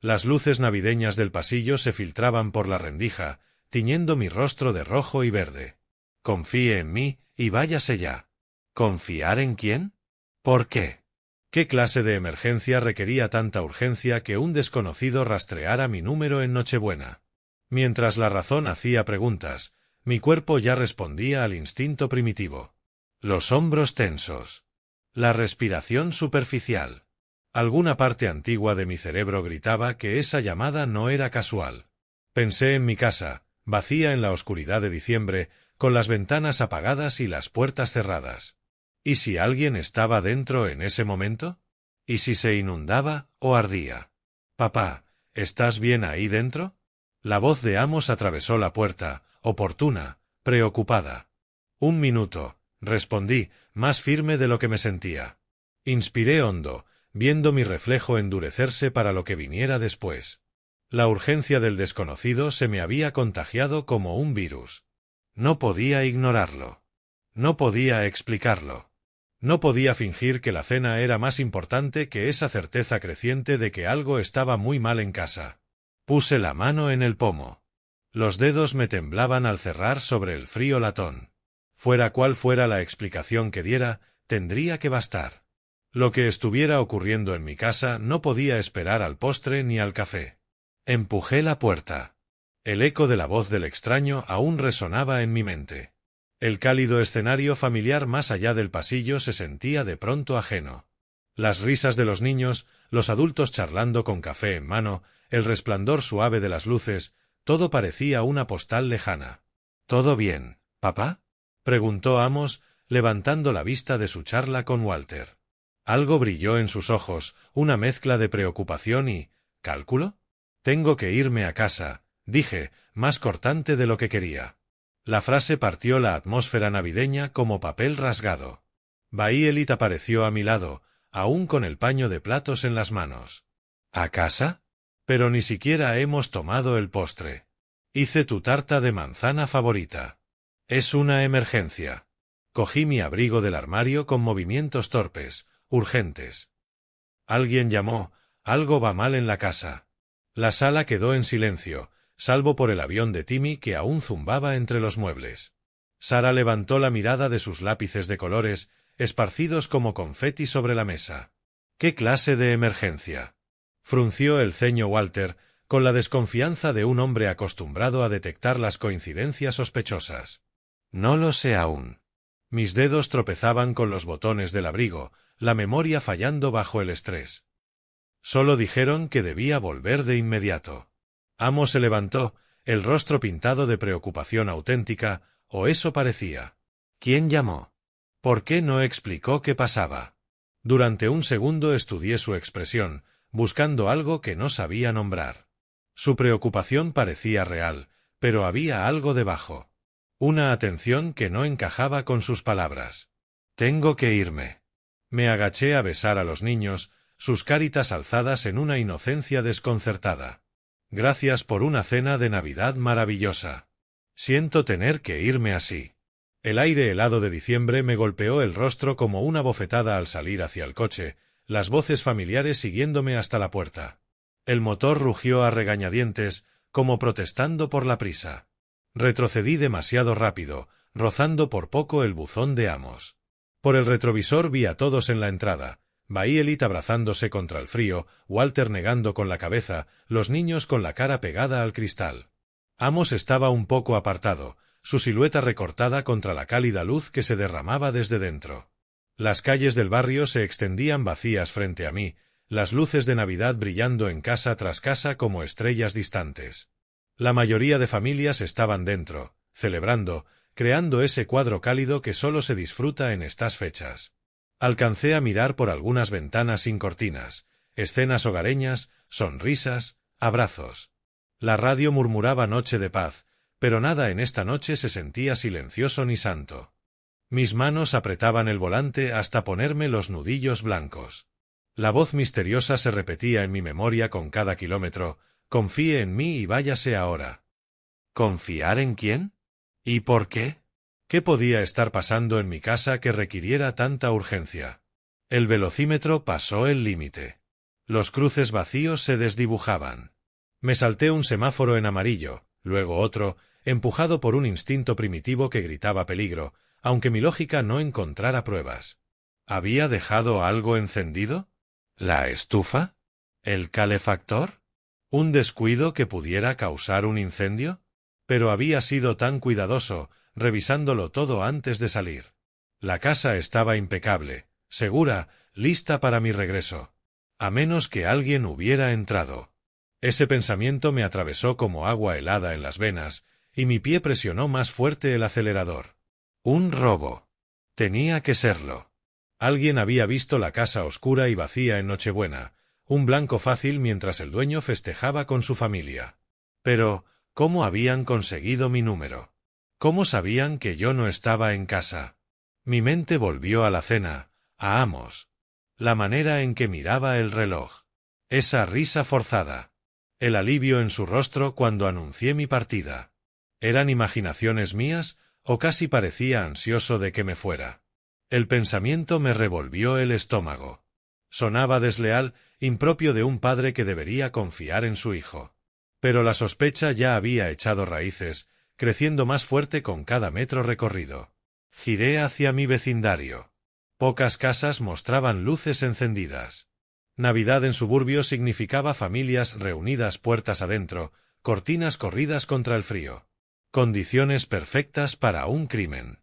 Las luces navideñas del pasillo se filtraban por la rendija, tiñendo mi rostro de rojo y verde. Confíe en mí y váyase ya. ¿Confiar en quién? ¿Por qué? ¿Qué clase de emergencia requería tanta urgencia que un desconocido rastreara mi número en Nochebuena? Mientras la razón hacía preguntas, mi cuerpo ya respondía al instinto primitivo. Los hombros tensos. La respiración superficial. Alguna parte antigua de mi cerebro gritaba que esa llamada no era casual. Pensé en mi casa, vacía en la oscuridad de diciembre, con las ventanas apagadas y las puertas cerradas. ¿Y si alguien estaba dentro en ese momento? ¿Y si se inundaba o ardía? «Papá, ¿estás bien ahí dentro?» La voz de Amos atravesó la puerta, oportuna, preocupada. «Un minuto», respondí, más firme de lo que me sentía. Inspiré hondo, viendo mi reflejo endurecerse para lo que viniera después. La urgencia del desconocido se me había contagiado como un virus. No podía ignorarlo. No podía explicarlo. No podía fingir que la cena era más importante que esa certeza creciente de que algo estaba muy mal en casa. Puse la mano en el pomo. Los dedos me temblaban al cerrar sobre el frío latón. Fuera cual fuera la explicación que diera, tendría que bastar. Lo que estuviera ocurriendo en mi casa no podía esperar al postre ni al café. Empujé la puerta. El eco de la voz del extraño aún resonaba en mi mente. El cálido escenario familiar más allá del pasillo se sentía de pronto ajeno. Las risas de los niños, los adultos charlando con café en mano, el resplandor suave de las luces, todo parecía una postal lejana. —¿Todo bien, papá? —preguntó Amos, levantando la vista de su charla con Walter. Algo brilló en sus ojos, una mezcla de preocupación y ¿cálculo? —Tengo que irme a casa —dije, más cortante de lo que quería. La frase partió la atmósfera navideña como papel rasgado. Baielit apareció a mi lado, aún con el paño de platos en las manos. —¿A casa? Pero ni siquiera hemos tomado el postre. Hice tu tarta de manzana favorita. Es una emergencia. Cogí mi abrigo del armario con movimientos torpes, urgentes. Alguien llamó, algo va mal en la casa. La sala quedó en silencio, salvo por el avión de Timmy que aún zumbaba entre los muebles. Sara levantó la mirada de sus lápices de colores, esparcidos como confeti sobre la mesa. —¿Qué clase de emergencia? Frunció el ceño Walter, con la desconfianza de un hombre acostumbrado a detectar las coincidencias sospechosas. —No lo sé aún. Mis dedos tropezaban con los botones del abrigo, la memoria fallando bajo el estrés. Solo dijeron que debía volver de inmediato. Amos se levantó, el rostro pintado de preocupación auténtica, o eso parecía. ¿Quién llamó? ¿Por qué no explicó qué pasaba? Durante un segundo estudié su expresión, buscando algo que no sabía nombrar. Su preocupación parecía real, pero había algo debajo. Una atención que no encajaba con sus palabras. Tengo que irme. Me agaché a besar a los niños, sus caritas alzadas en una inocencia desconcertada. Gracias por una cena de Navidad maravillosa. Siento tener que irme así. El aire helado de diciembre me golpeó el rostro como una bofetada al salir hacia el coche, las voces familiares siguiéndome hasta la puerta. El motor rugió a regañadientes, como protestando por la prisa. Retrocedí demasiado rápido, rozando por poco el buzón de Amos. Por el retrovisor vi a todos en la entrada. Baielit abrazándose contra el frío, Walter negando con la cabeza, los niños con la cara pegada al cristal. Amos estaba un poco apartado, su silueta recortada contra la cálida luz que se derramaba desde dentro. Las calles del barrio se extendían vacías frente a mí, las luces de Navidad brillando en casa tras casa como estrellas distantes. La mayoría de familias estaban dentro, celebrando, creando ese cuadro cálido que solo se disfruta en estas fechas. Alcancé a mirar por algunas ventanas sin cortinas, escenas hogareñas, sonrisas, abrazos. La radio murmuraba Noche de paz, pero nada en esta noche se sentía silencioso ni santo. Mis manos apretaban el volante hasta ponerme los nudillos blancos. La voz misteriosa se repetía en mi memoria con cada kilómetro: confíe en mí y váyase ahora. ¿Confiar en quién? ¿Y por qué? ¿Qué podía estar pasando en mi casa que requiriera tanta urgencia? El velocímetro pasó el límite. Los cruces vacíos se desdibujaban. Me salté un semáforo en amarillo, luego otro, empujado por un instinto primitivo que gritaba peligro, aunque mi lógica no encontrara pruebas. ¿Había dejado algo encendido? ¿La estufa? ¿El calefactor? ¿Un descuido que pudiera causar un incendio? Pero había sido tan cuidadoso, revisándolo todo antes de salir. La casa estaba impecable, segura, lista para mi regreso. A menos que alguien hubiera entrado. Ese pensamiento me atravesó como agua helada en las venas, y mi pie presionó más fuerte el acelerador. Un robo. Tenía que serlo. Alguien había visto la casa oscura y vacía en Nochebuena, un blanco fácil mientras el dueño festejaba con su familia. Pero, ¿cómo habían conseguido mi número? ¿Cómo sabían que yo no estaba en casa? Mi mente volvió a la cena, a Amos. La manera en que miraba el reloj. Esa risa forzada. El alivio en su rostro cuando anuncié mi partida. ¿Eran imaginaciones mías o casi parecía ansioso de que me fuera. El pensamiento me revolvió el estómago. Sonaba desleal, impropio de un padre que debería confiar en su hijo. Pero la sospecha ya había echado raíces, creciendo más fuerte con cada metro recorrido. Giré hacia mi vecindario. Pocas casas mostraban luces encendidas. Navidad en suburbio significaba familias reunidas puertas adentro, cortinas corridas contra el frío. Condiciones perfectas para un crimen.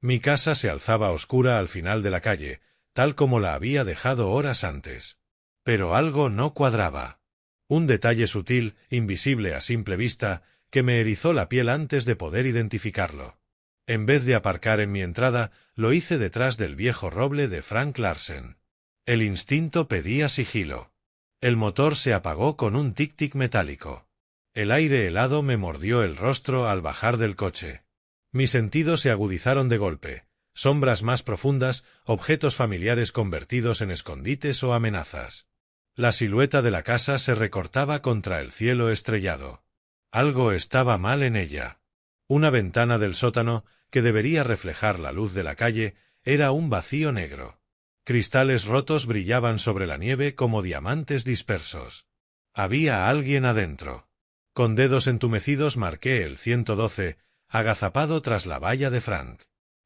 Mi casa se alzaba oscura al final de la calle, tal como la había dejado horas antes. Pero algo no cuadraba. Un detalle sutil, invisible a simple vista, que me erizó la piel antes de poder identificarlo. En vez de aparcar en mi entrada, lo hice detrás del viejo roble de Frank Larsen. El instinto pedía sigilo. El motor se apagó con un tic-tic metálico. El aire helado me mordió el rostro al bajar del coche. Mis sentidos se agudizaron de golpe. Sombras más profundas, objetos familiares convertidos en escondites o amenazas. La silueta de la casa se recortaba contra el cielo estrellado. Algo estaba mal en ella. Una ventana del sótano, que debería reflejar la luz de la calle, era un vacío negro. Cristales rotos brillaban sobre la nieve como diamantes dispersos. Había alguien adentro. Con dedos entumecidos marqué el 112, agazapado tras la valla de Frank.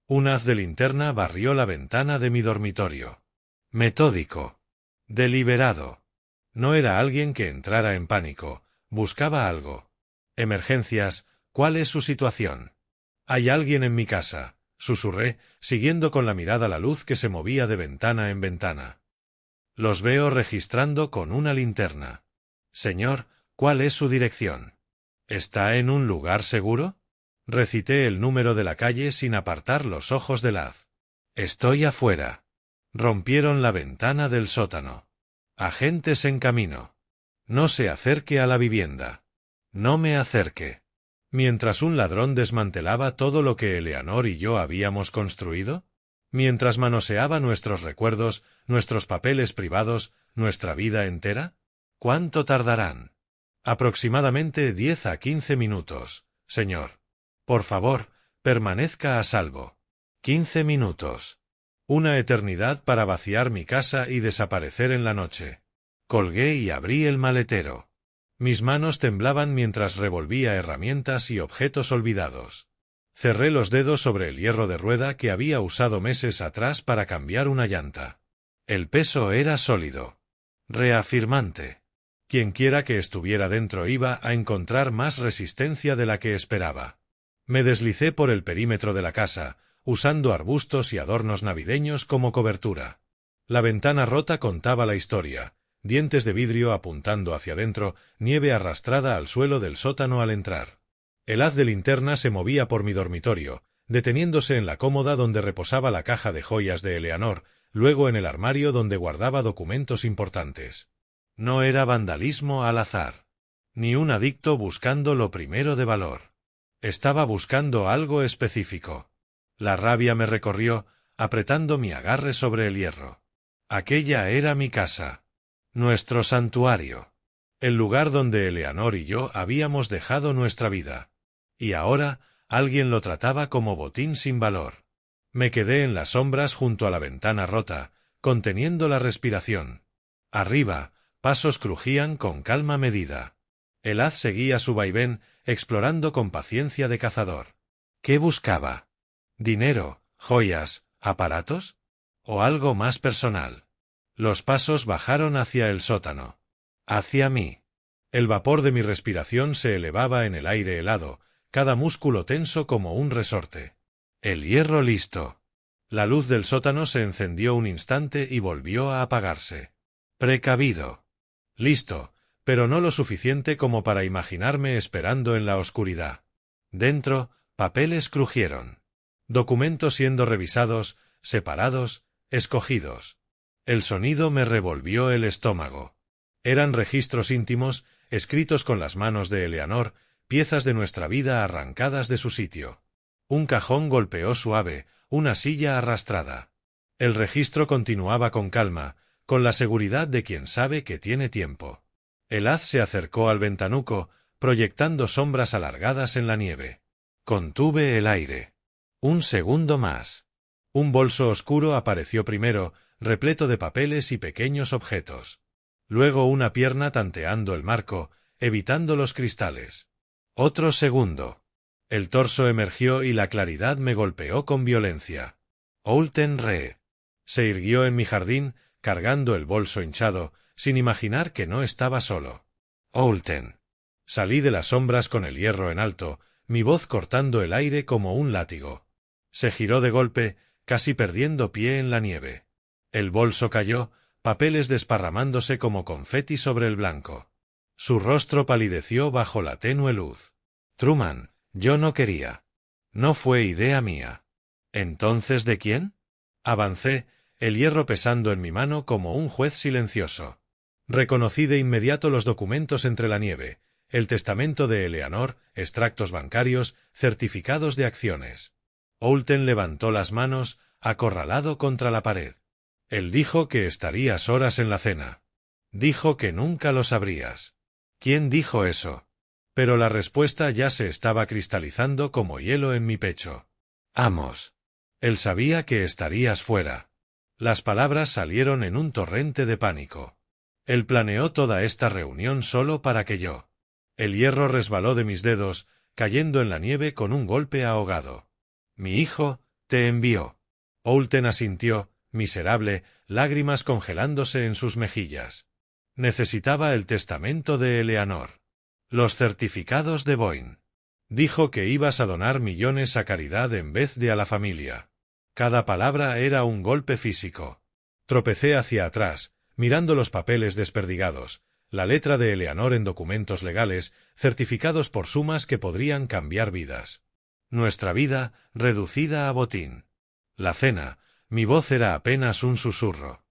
Un haz de linterna barrió la ventana de mi dormitorio. Metódico. Deliberado. No era alguien que entrara en pánico, buscaba algo. Emergencias, ¿cuál es su situación? Hay alguien en mi casa, susurré, siguiendo con la mirada la luz que se movía de ventana en ventana. Los veo registrando con una linterna. Señor, ¿cuál es su dirección? ¿Está en un lugar seguro? Recité el número de la calle sin apartar los ojos del haz. Estoy afuera. Rompieron la ventana del sótano. Agentes en camino. No se acerque a la vivienda. No me acerque. Mientras un ladrón desmantelaba todo lo que Eleanor y yo habíamos construido, mientras manoseaba nuestros recuerdos, nuestros papeles privados, nuestra vida entera, ¿cuánto tardarán? Aproximadamente 10 a 15 minutos, señor. Por favor, permanezca a salvo. 15 minutos. Una eternidad para vaciar mi casa y desaparecer en la noche. Colgué y abrí el maletero. Mis manos temblaban mientras revolvía herramientas y objetos olvidados. Cerré los dedos sobre el hierro de rueda que había usado meses atrás para cambiar una llanta. El peso era sólido. Reafirmante. Quienquiera que estuviera dentro iba a encontrar más resistencia de la que esperaba. Me deslicé por el perímetro de la casa, usando arbustos y adornos navideños como cobertura. La ventana rota contaba la historia. Dientes de vidrio apuntando hacia adentro, nieve arrastrada al suelo del sótano al entrar. El haz de linterna se movía por mi dormitorio, deteniéndose en la cómoda donde reposaba la caja de joyas de Eleanor, luego en el armario donde guardaba documentos importantes. No era vandalismo al azar. Ni un adicto buscando lo primero de valor. Estaba buscando algo específico. La rabia me recorrió, apretando mi agarre sobre el hierro. Aquella era mi casa. Nuestro santuario. El lugar donde Eleanor y yo habíamos dejado nuestra vida. Y ahora, alguien lo trataba como botín sin valor. Me quedé en las sombras junto a la ventana rota, conteniendo la respiración. Arriba, pasos crujían con calma medida. El haz seguía su vaivén, explorando con paciencia de cazador. ¿Qué buscaba? ¿Dinero, joyas, aparatos? ¿O algo más personal? Los pasos bajaron hacia el sótano. Hacia mí. El vapor de mi respiración se elevaba en el aire helado, cada músculo tenso como un resorte. El hierro listo. La luz del sótano se encendió un instante y volvió a apagarse. Precavido. Listo, pero no lo suficiente como para imaginarme esperando en la oscuridad. Dentro, papeles crujieron. Documentos siendo revisados, separados, escogidos. El sonido me revolvió el estómago. Eran registros íntimos, escritos con las manos de Eleanor, piezas de nuestra vida arrancadas de su sitio. Un cajón golpeó suave, una silla arrastrada. El registro continuaba con calma, con la seguridad de quien sabe que tiene tiempo. El haz se acercó al ventanuco, proyectando sombras alargadas en la nieve. Contuve el aire. Un segundo más. Un bolso oscuro apareció primero, repleto de papeles y pequeños objetos. Luego una pierna tanteando el marco, evitando los cristales. Otro segundo. El torso emergió y la claridad me golpeó con violencia. Oulten Reed. Se irguió en mi jardín, cargando el bolso hinchado, sin imaginar que no estaba solo. Oulten. Salí de las sombras con el hierro en alto, mi voz cortando el aire como un látigo. Se giró de golpe, casi perdiendo pie en la nieve. El bolso cayó, papeles desparramándose como confeti sobre el blanco. Su rostro palideció bajo la tenue luz. Truman, yo no quería. No fue idea mía. ¿Entonces de quién? Avancé, el hierro pesando en mi mano como un juez silencioso. Reconocí de inmediato los documentos entre la nieve, el testamento de Eleanor, extractos bancarios, certificados de acciones. Oulten levantó las manos, acorralado contra la pared. Él dijo que estarías horas en la cena. Dijo que nunca lo sabrías. ¿Quién dijo eso? Pero la respuesta ya se estaba cristalizando como hielo en mi pecho. Amos. Él sabía que estarías fuera. Las palabras salieron en un torrente de pánico. Él planeó toda esta reunión solo para que yo. El hierro resbaló de mis dedos, cayendo en la nieve con un golpe ahogado. Mi hijo te envió. Oulten asintió, miserable, lágrimas congelándose en sus mejillas. Necesitaba el testamento de Eleanor. Los certificados de Boyne. Dijo que ibas a donar millones a caridad en vez de a la familia. Cada palabra era un golpe físico. Tropecé hacia atrás, mirando los papeles desperdigados, la letra de Eleanor en documentos legales, certificados por sumas que podrían cambiar vidas. Nuestra vida, reducida a botín. La cena, mi voz era apenas un susurro.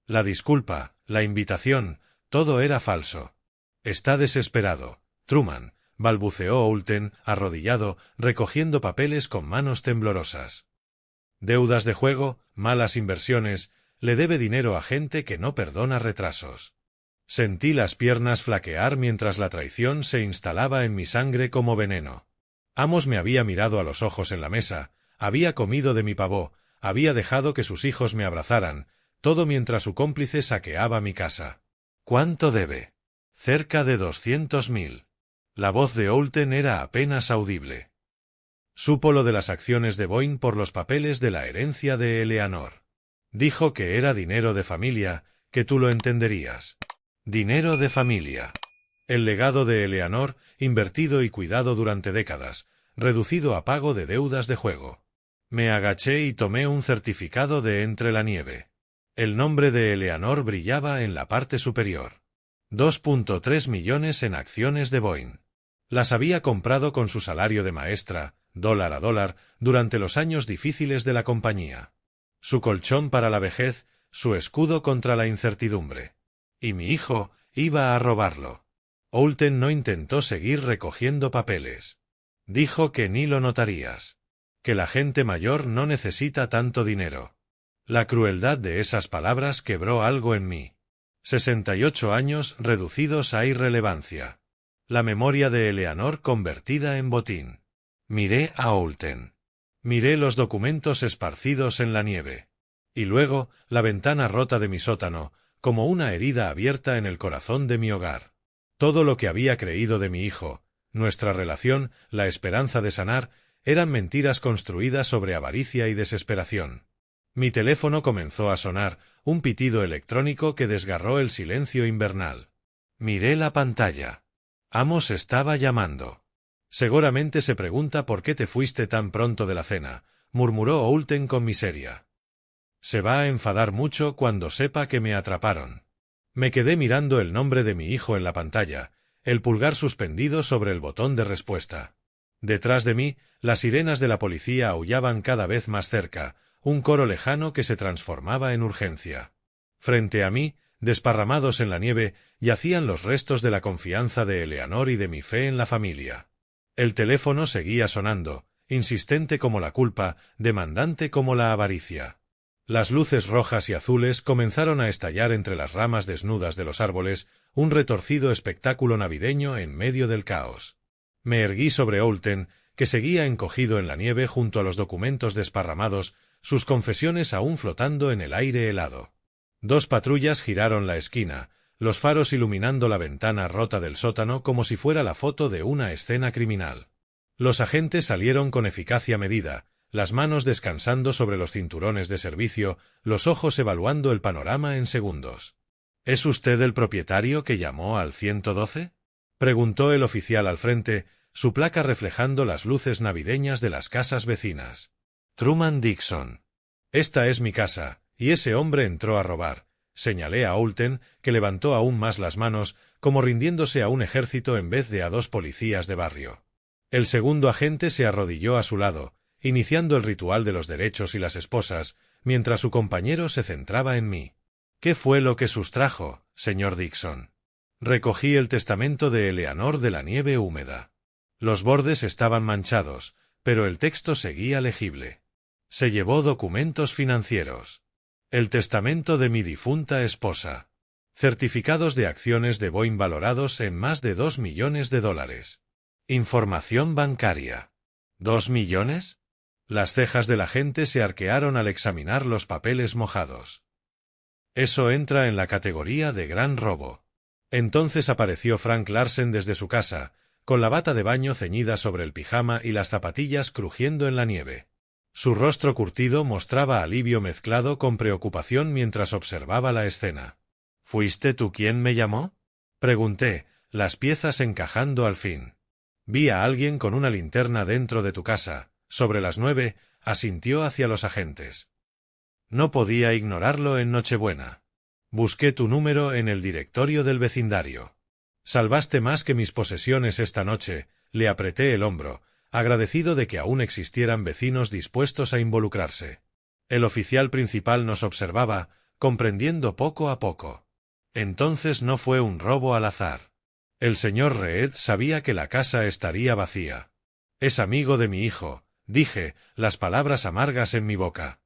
La disculpa, la invitación, todo era falso. Está desesperado, Truman, balbuceó Oulten, arrodillado, recogiendo papeles con manos temblorosas. Deudas de juego, malas inversiones, le debe dinero a gente que no perdona retrasos. Sentí las piernas flaquear mientras la traición se instalaba en mi sangre como veneno. Amos me había mirado a los ojos en la mesa, había comido de mi pavó, había dejado que sus hijos me abrazaran, todo mientras su cómplice saqueaba mi casa. ¿Cuánto debe? Cerca de 200.000. La voz de Oulten era apenas audible. Supo lo de las acciones de Boyne por los papeles de la herencia de Eleanor. Dijo que era dinero de familia, que tú lo entenderías. Dinero de familia. El legado de Eleanor, invertido y cuidado durante décadas, reducido a pago de deudas de juego. Me agaché y tomé un certificado de entre la nieve. El nombre de Eleanor brillaba en la parte superior. 2.3 millones en acciones de Boyne. Las había comprado con su salario de maestra, dólar a dólar, durante los años difíciles de la compañía. Su colchón para la vejez, su escudo contra la incertidumbre. Y mi hijo iba a robarlo. Oulten no intentó seguir recogiendo papeles. Dijo que ni lo notarías. Que la gente mayor no necesita tanto dinero. La crueldad de esas palabras quebró algo en mí. 68 años reducidos a irrelevancia. La memoria de Eleanor convertida en botín. Miré a Oulten. Miré los documentos esparcidos en la nieve. Y luego, la ventana rota de mi sótano, como una herida abierta en el corazón de mi hogar. Todo lo que había creído de mi hijo, nuestra relación, la esperanza de sanar, eran mentiras construidas sobre avaricia y desesperación. Mi teléfono comenzó a sonar, un pitido electrónico que desgarró el silencio invernal. Miré la pantalla. Amos estaba llamando. Seguramente se pregunta por qué te fuiste tan pronto de la cena, murmuró Oulten con miseria. Se va a enfadar mucho cuando sepa que me atraparon. Me quedé mirando el nombre de mi hijo en la pantalla, el pulgar suspendido sobre el botón de respuesta. Detrás de mí, las sirenas de la policía aullaban cada vez más cerca, un coro lejano que se transformaba en urgencia. Frente a mí, desparramados en la nieve, yacían los restos de la confianza de Eleanor y de mi fe en la familia. El teléfono seguía sonando, insistente como la culpa, demandante como la avaricia. Las luces rojas y azules comenzaron a estallar entre las ramas desnudas de los árboles, un retorcido espectáculo navideño en medio del caos. Me erguí sobre Oulten, que seguía encogido en la nieve junto a los documentos desparramados, sus confesiones aún flotando en el aire helado. 2 patrullas giraron la esquina, los faros iluminando la ventana rota del sótano como si fuera la foto de una escena criminal. Los agentes salieron con eficacia medida, las manos descansando sobre los cinturones de servicio, los ojos evaluando el panorama en segundos. —¿Es usted el propietario que llamó al 112? —preguntó el oficial al frente, su placa reflejando las luces navideñas de las casas vecinas. —Truman Dixon. Esta es mi casa, y ese hombre entró a robar —señalé a Oulten, que levantó aún más las manos, como rindiéndose a un ejército en vez de a 2 policías de barrio. El segundo agente se arrodilló a su lado, iniciando el ritual de los derechos y las esposas, mientras su compañero se centraba en mí. —¿Qué fue lo que sustrajo, señor Dixon? Recogí el testamento de Eleanor de la nieve húmeda. Los bordes estaban manchados, pero el texto seguía legible. Se llevó documentos financieros. El testamento de mi difunta esposa. Certificados de acciones de Boeing valorados en más de $2 millones. Información bancaria. ¿2 millones? Las cejas del agente se arquearon al examinar los papeles mojados. Eso entra en la categoría de gran robo. Entonces apareció Frank Larsen desde su casa, con la bata de baño ceñida sobre el pijama y las zapatillas crujiendo en la nieve. Su rostro curtido mostraba alivio mezclado con preocupación mientras observaba la escena. —¿Fuiste tú quien me llamó? —pregunté, las piezas encajando al fin. —Vi a alguien con una linterna dentro de tu casa. Sobre las 9, asintió hacia los agentes. No podía ignorarlo en Nochebuena. Busqué tu número en el directorio del vecindario. Salvaste más que mis posesiones esta noche. Le apreté el hombro, agradecido de que aún existieran vecinos dispuestos a involucrarse. El oficial principal nos observaba, comprendiendo poco a poco. Entonces no fue un robo al azar. El señor Reed sabía que la casa estaría vacía. Es amigo de mi hijo, dije, las palabras amargas en mi boca.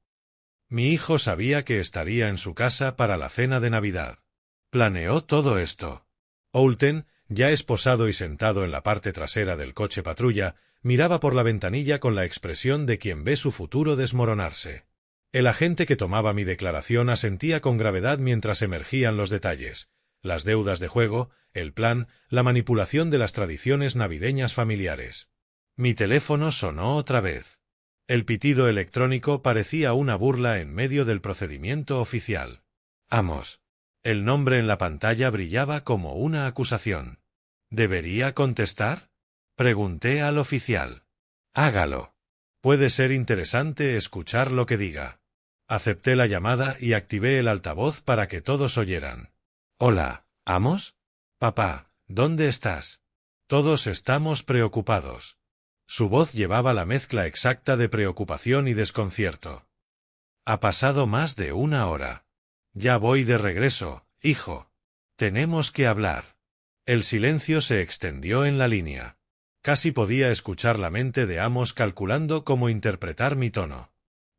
Mi hijo sabía que estaría en su casa para la cena de Navidad. Planeó todo esto. Oulten, ya esposado y sentado en la parte trasera del coche patrulla, miraba por la ventanilla con la expresión de quien ve su futuro desmoronarse. El agente que tomaba mi declaración asentía con gravedad mientras emergían los detalles, las deudas de juego, el plan, la manipulación de las tradiciones navideñas familiares. Mi teléfono sonó otra vez. El pitido electrónico parecía una burla en medio del procedimiento oficial. Amos. El nombre en la pantalla brillaba como una acusación. ¿Debería contestar? Pregunté al oficial. Hágalo. Puede ser interesante escuchar lo que diga. Acepté la llamada y activé el altavoz para que todos oyeran. Hola, ¿Amos? Papá, ¿dónde estás? Todos estamos preocupados. Su voz llevaba la mezcla exacta de preocupación y desconcierto. Ha pasado más de 1 hora. Ya voy de regreso, hijo. Tenemos que hablar. El silencio se extendió en la línea. Casi podía escuchar la mente de Amos calculando cómo interpretar mi tono.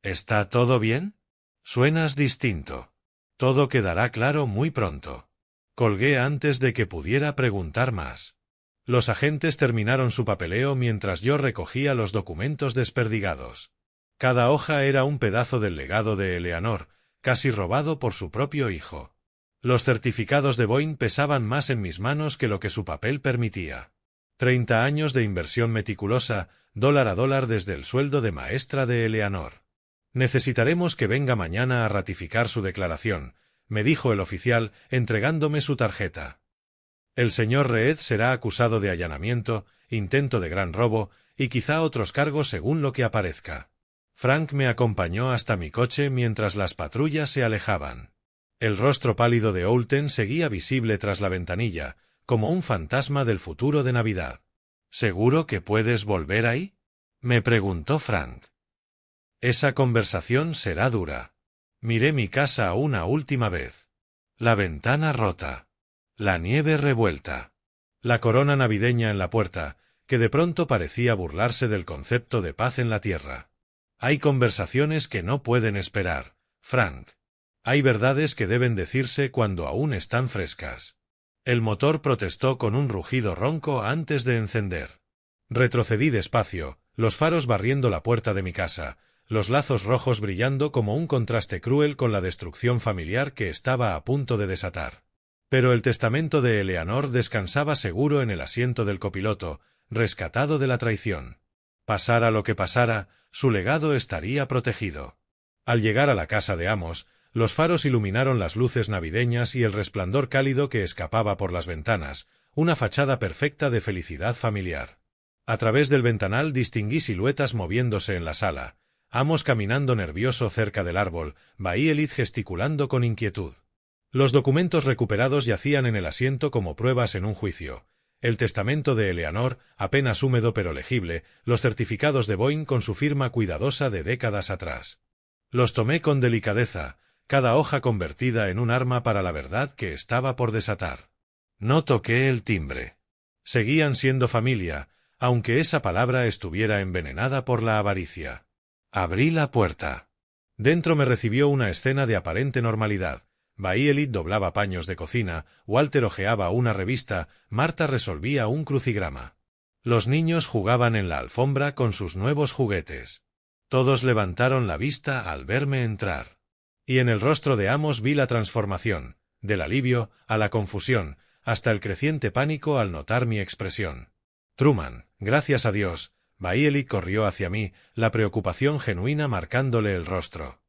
¿Está todo bien? Suenas distinto. Todo quedará claro muy pronto. Colgué antes de que pudiera preguntar más. Los agentes terminaron su papeleo mientras yo recogía los documentos desperdigados. Cada hoja era un pedazo del legado de Eleanor, casi robado por su propio hijo. Los certificados de Boeing pesaban más en mis manos que lo que su papel permitía. 30 años de inversión meticulosa, dólar a dólar desde el sueldo de maestra de Eleanor. Necesitaremos que venga mañana a ratificar su declaración, me dijo el oficial, entregándome su tarjeta. El señor Reed será acusado de allanamiento, intento de gran robo, y quizá otros cargos según lo que aparezca. Frank me acompañó hasta mi coche mientras las patrullas se alejaban. El rostro pálido de Oulten seguía visible tras la ventanilla, como un fantasma del futuro de Navidad. ¿Seguro que puedes volver ahí? Me preguntó Frank. Esa conversación será dura. Miré mi casa una última vez. La ventana rota. La nieve revuelta. La corona navideña en la puerta, que de pronto parecía burlarse del concepto de paz en la tierra. Hay conversaciones que no pueden esperar, Frank. Hay verdades que deben decirse cuando aún están frescas. El motor protestó con un rugido ronco antes de encender. Retrocedí despacio, los faros barriendo la puerta de mi casa, los lazos rojos brillando como un contraste cruel con la destrucción familiar que estaba a punto de desatar. Pero el testamento de Eleanor descansaba seguro en el asiento del copiloto, rescatado de la traición. Pasara lo que pasara, su legado estaría protegido. Al llegar a la casa de Amos, los faros iluminaron las luces navideñas y el resplandor cálido que escapaba por las ventanas, una fachada perfecta de felicidad familiar. A través del ventanal distinguí siluetas moviéndose en la sala, Amos caminando nervioso cerca del árbol, Baielit gesticulando con inquietud. Los documentos recuperados yacían en el asiento como pruebas en un juicio. El testamento de Eleanor, apenas húmedo pero legible, los certificados de Boyne con su firma cuidadosa de décadas atrás. Los tomé con delicadeza, cada hoja convertida en un arma para la verdad que estaba por desatar. No toqué el timbre. Seguían siendo familia, aunque esa palabra estuviera envenenada por la avaricia. Abrí la puerta. Dentro me recibió una escena de aparente normalidad. Baielit doblaba paños de cocina, Walter hojeaba una revista, Marta resolvía un crucigrama. Los niños jugaban en la alfombra con sus nuevos juguetes. Todos levantaron la vista al verme entrar. Y en el rostro de Amos vi la transformación, del alivio a la confusión, hasta el creciente pánico al notar mi expresión. Truman, gracias a Dios. Baielit corrió hacia mí, la preocupación genuina marcándole el rostro.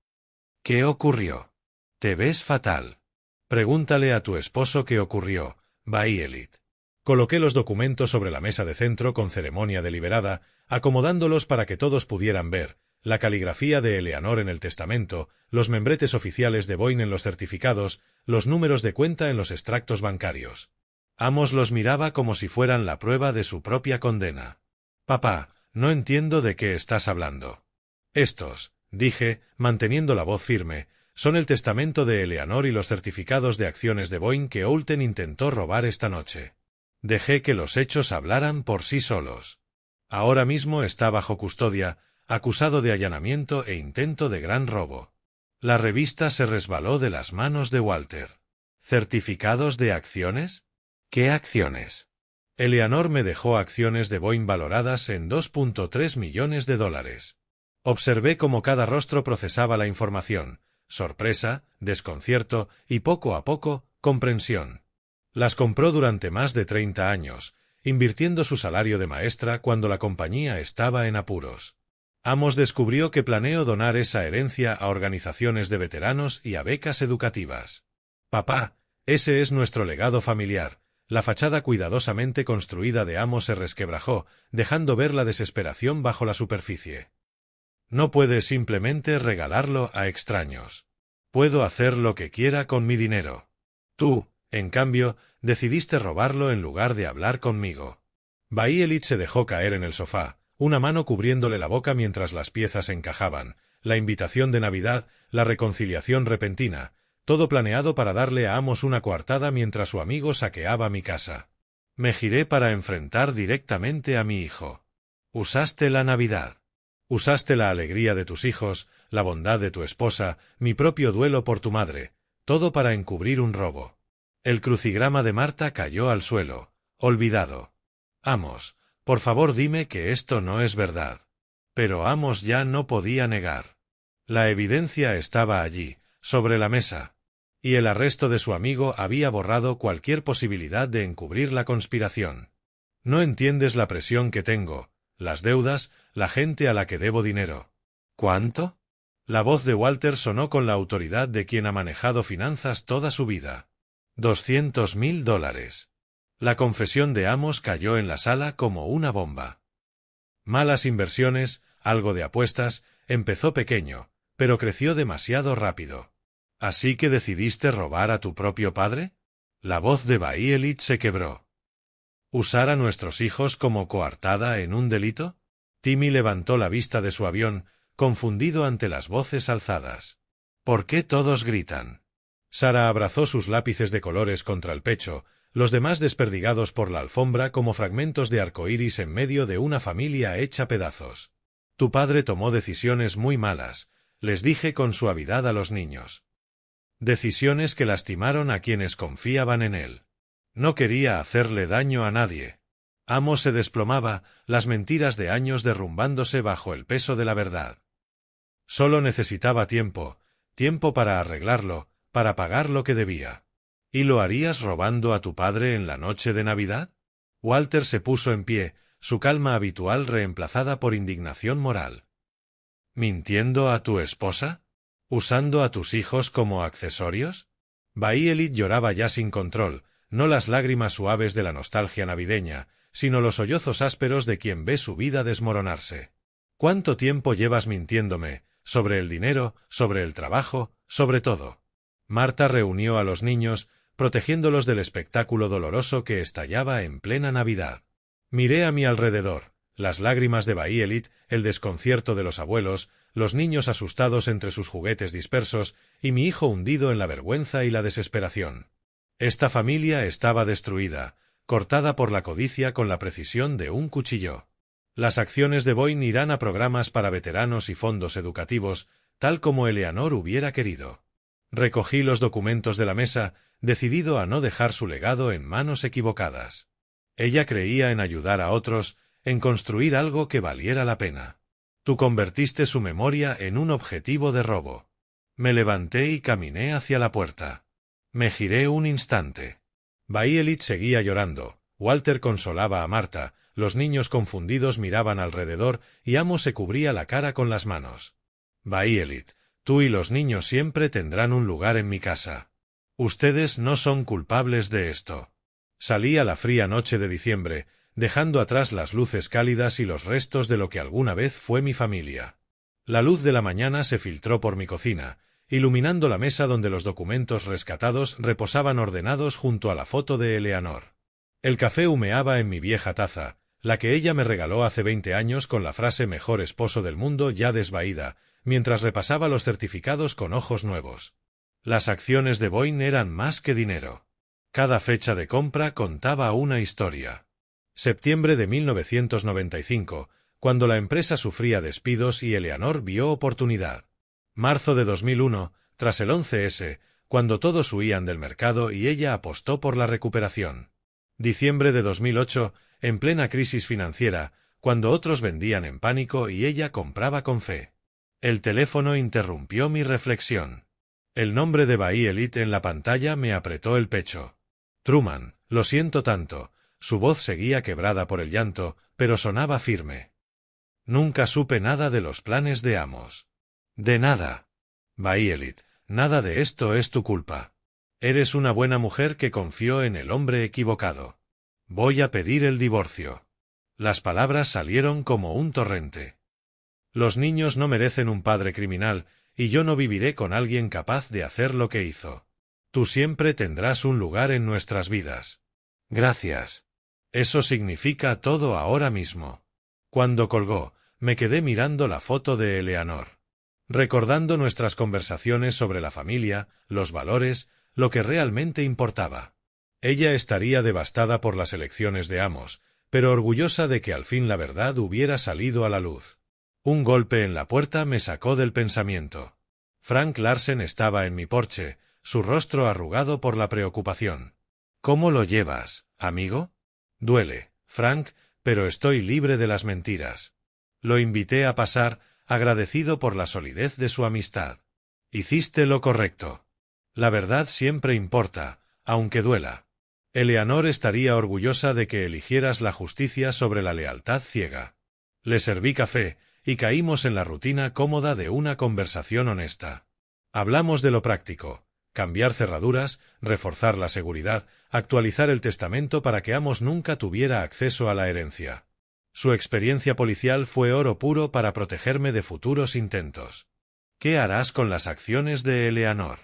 ¿Qué ocurrió? Te ves fatal. Pregúntale a tu esposo qué ocurrió, Baielit. Coloqué los documentos sobre la mesa de centro con ceremonia deliberada, acomodándolos para que todos pudieran ver, la caligrafía de Eleanor en el testamento, los membretes oficiales de Boyne en los certificados, los números de cuenta en los extractos bancarios. Amos los miraba como si fueran la prueba de su propia condena. Papá, no entiendo de qué estás hablando. Estos, dije, manteniendo la voz firme, son el testamento de Eleanor y los certificados de acciones de Boyne que Oulten intentó robar esta noche. Dejé que los hechos hablaran por sí solos. Ahora mismo está bajo custodia, acusado de allanamiento e intento de gran robo. La revista se resbaló de las manos de Walter. ¿Certificados de acciones? ¿Qué acciones? Eleanor me dejó acciones de Boyne valoradas en $2.3 millones. Observé cómo cada rostro procesaba la información, sorpresa, desconcierto y poco a poco, comprensión. Las compró durante más de 30 años, invirtiendo su salario de maestra cuando la compañía estaba en apuros. Amos descubrió que planeo donar esa herencia a organizaciones de veteranos y a becas educativas. Papá, ese es nuestro legado familiar. La fachada cuidadosamente construida de Amos se resquebrajó, dejando ver la desesperación bajo la superficie. No puedes simplemente regalarlo a extraños. Puedo hacer lo que quiera con mi dinero. Tú, en cambio, decidiste robarlo en lugar de hablar conmigo. Baielit se dejó caer en el sofá, una mano cubriéndole la boca mientras las piezas encajaban, la invitación de Navidad, la reconciliación repentina, todo planeado para darle a Amos una coartada mientras su amigo saqueaba mi casa. Me giré para enfrentar directamente a mi hijo. Usaste la Navidad. Usaste la alegría de tus hijos, la bondad de tu esposa, mi propio duelo por tu madre, todo para encubrir un robo. El crucigrama de Marta cayó al suelo, olvidado. Amos, por favor dime que esto no es verdad. Pero Amos ya no podía negar. La evidencia estaba allí, sobre la mesa. Y el arresto de su amigo había borrado cualquier posibilidad de encubrir la conspiración. No entiendes la presión que tengo, las deudas, la gente a la que debo dinero. ¿Cuánto? La voz de Walter sonó con la autoridad de quien ha manejado finanzas toda su vida. $200.000. La confesión de Amos cayó en la sala como una bomba. Malas inversiones, algo de apuestas, empezó pequeño, pero creció demasiado rápido. ¿Así que decidiste robar a tu propio padre? La voz de Baielit se quebró. ¿Usar a nuestros hijos como coartada en un delito? Timmy levantó la vista de su avión, confundido ante las voces alzadas. ¿Por qué todos gritan? Sara abrazó sus lápices de colores contra el pecho, los demás desperdigados por la alfombra como fragmentos de arcoíris en medio de una familia hecha pedazos. Tu padre tomó decisiones muy malas, les dije con suavidad a los niños. Decisiones que lastimaron a quienes confiaban en él. No quería hacerle daño a nadie. Amos se desplomaba, las mentiras de años derrumbándose bajo el peso de la verdad. Solo necesitaba tiempo, tiempo para arreglarlo, para pagar lo que debía. ¿Y lo harías robando a tu padre en la noche de Navidad? Walter se puso en pie, su calma habitual reemplazada por indignación moral. ¿Mintiendo a tu esposa? ¿Usando a tus hijos como accesorios? Baielit lloraba ya sin control, no las lágrimas suaves de la nostalgia navideña, sino los sollozos ásperos de quien ve su vida desmoronarse. ¿Cuánto tiempo llevas mintiéndome, sobre el dinero, sobre el trabajo, sobre todo? Marta reunió a los niños, protegiéndolos del espectáculo doloroso que estallaba en plena Navidad. Miré a mi alrededor, las lágrimas de Baielit, el desconcierto de los abuelos, los niños asustados entre sus juguetes dispersos y mi hijo hundido en la vergüenza y la desesperación. Esta familia estaba destruida, cortada por la codicia con la precisión de un cuchillo. Las acciones de Boyne irán a programas para veteranos y fondos educativos, tal como Eleanor hubiera querido. Recogí los documentos de la mesa, decidido a no dejar su legado en manos equivocadas. Ella creía en ayudar a otros, en construir algo que valiera la pena. Tú convertiste su memoria en un objetivo de robo. Me levanté y caminé hacia la puerta. Me giré un instante. Baielit seguía llorando, Walter consolaba a Marta, los niños confundidos miraban alrededor y Amos se cubría la cara con las manos. Baielit, tú y los niños siempre tendrán un lugar en mi casa. Ustedes no son culpables de esto. Salí a la fría noche de diciembre, dejando atrás las luces cálidas y los restos de lo que alguna vez fue mi familia. La luz de la mañana se filtró por mi cocina, iluminando la mesa donde los documentos rescatados reposaban ordenados junto a la foto de Eleanor. El café humeaba en mi vieja taza, la que ella me regaló hace 20 años con la frase «mejor esposo del mundo» ya desvaída, mientras repasaba los certificados con ojos nuevos. Las acciones de Boyne eran más que dinero. Cada fecha de compra contaba una historia. Septiembre de 1995, cuando la empresa sufría despidos y Eleanor vio oportunidad. Marzo de 2001, tras el 11S, cuando todos huían del mercado y ella apostó por la recuperación. Diciembre de 2008, en plena crisis financiera, cuando otros vendían en pánico y ella compraba con fe. El teléfono interrumpió mi reflexión. El nombre de Baielit en la pantalla me apretó el pecho. Truman, lo siento tanto. Su voz seguía quebrada por el llanto, pero sonaba firme. Nunca supe nada de los planes de Amos. De nada. Baielit, nada de esto es tu culpa. Eres una buena mujer que confió en el hombre equivocado. Voy a pedir el divorcio. Las palabras salieron como un torrente. Los niños no merecen un padre criminal, y yo no viviré con alguien capaz de hacer lo que hizo. Tú siempre tendrás un lugar en nuestras vidas. Gracias. Eso significa todo ahora mismo. Cuando colgó, me quedé mirando la foto de Eleanor. Recordando nuestras conversaciones sobre la familia, los valores, lo que realmente importaba. Ella estaría devastada por las elecciones de Amos, pero orgullosa de que al fin la verdad hubiera salido a la luz. Un golpe en la puerta me sacó del pensamiento. Frank Larsen estaba en mi porche, su rostro arrugado por la preocupación. ¿Cómo lo llevas, amigo? Duele, Frank, pero estoy libre de las mentiras. Lo invité a pasar, agradecido por la solidez de su amistad. Hiciste lo correcto. La verdad siempre importa, aunque duela. Eleanor estaría orgullosa de que eligieras la justicia sobre la lealtad ciega. Le serví café, y caímos en la rutina cómoda de una conversación honesta. Hablamos de lo práctico, cambiar cerraduras, reforzar la seguridad, actualizar el testamento para que Amos nunca tuviera acceso a la herencia. Su experiencia policial fue oro puro para protegerme de futuros intentos. ¿Qué harás con las acciones de Eleanor?,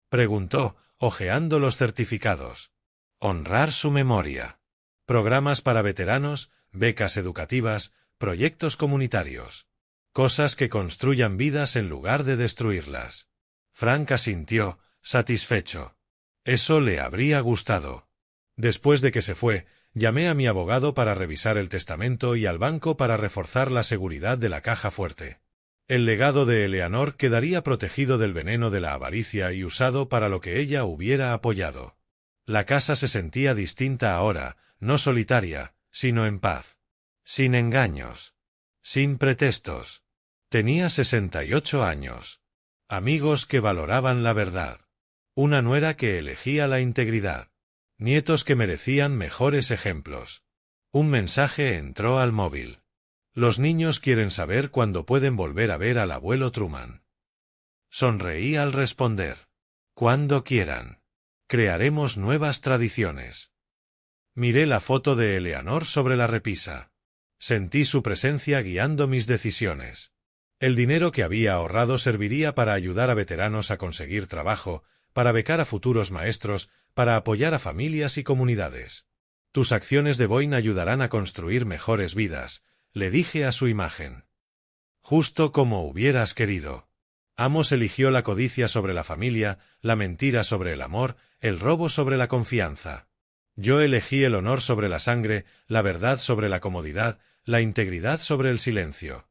preguntó, hojeando los certificados. Honrar su memoria. Programas para veteranos, becas educativas, proyectos comunitarios. Cosas que construyan vidas en lugar de destruirlas. Frank asintió, satisfecho. Eso le habría gustado. Después de que se fue, llamé a mi abogado para revisar el testamento y al banco para reforzar la seguridad de la caja fuerte. El legado de Eleanor quedaría protegido del veneno de la avaricia y usado para lo que ella hubiera apoyado. La casa se sentía distinta ahora, no solitaria, sino en paz. Sin engaños. Sin pretextos. Tenía 68 años. Amigos que valoraban la verdad. Una nuera que elegía la integridad. Nietos que merecían mejores ejemplos. Un mensaje entró al móvil. Los niños quieren saber cuándo pueden volver a ver al abuelo Truman. Sonreí al responder. Cuando quieran. Crearemos nuevas tradiciones. Miré la foto de Eleanor sobre la repisa. Sentí su presencia guiando mis decisiones. El dinero que había ahorrado serviría para ayudar a veteranos a conseguir trabajo, para becar a futuros maestros, para apoyar a familias y comunidades. Tus acciones de Boyne ayudarán a construir mejores vidas, le dije a su imagen. Justo como hubieras querido. Amos eligió la codicia sobre la familia, la mentira sobre el amor, el robo sobre la confianza. Yo elegí el honor sobre la sangre, la verdad sobre la comodidad, la integridad sobre el silencio.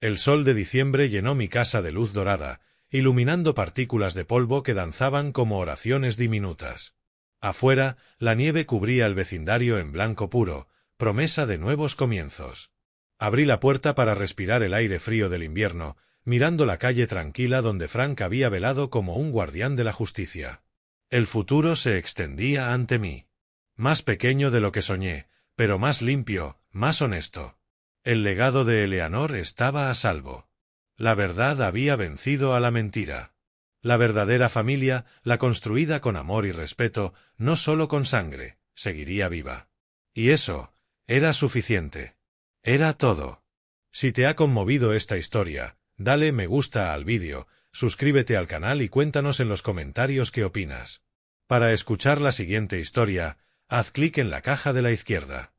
El sol de diciembre llenó mi casa de luz dorada, iluminando partículas de polvo que danzaban como oraciones diminutas. Afuera, la nieve cubría el vecindario en blanco puro, promesa de nuevos comienzos. Abrí la puerta para respirar el aire frío del invierno, mirando la calle tranquila donde Frank había velado como un guardián de la justicia. El futuro se extendía ante mí. Más pequeño de lo que soñé, pero más limpio, más honesto. El legado de Eleanor estaba a salvo. La verdad había vencido a la mentira. La verdadera familia, la construida con amor y respeto, no solo con sangre, seguiría viva. Y eso era suficiente. Era todo. Si te ha conmovido esta historia, dale me gusta al vídeo, suscríbete al canal y cuéntanos en los comentarios qué opinas. Para escuchar la siguiente historia, haz clic en la caja de la izquierda.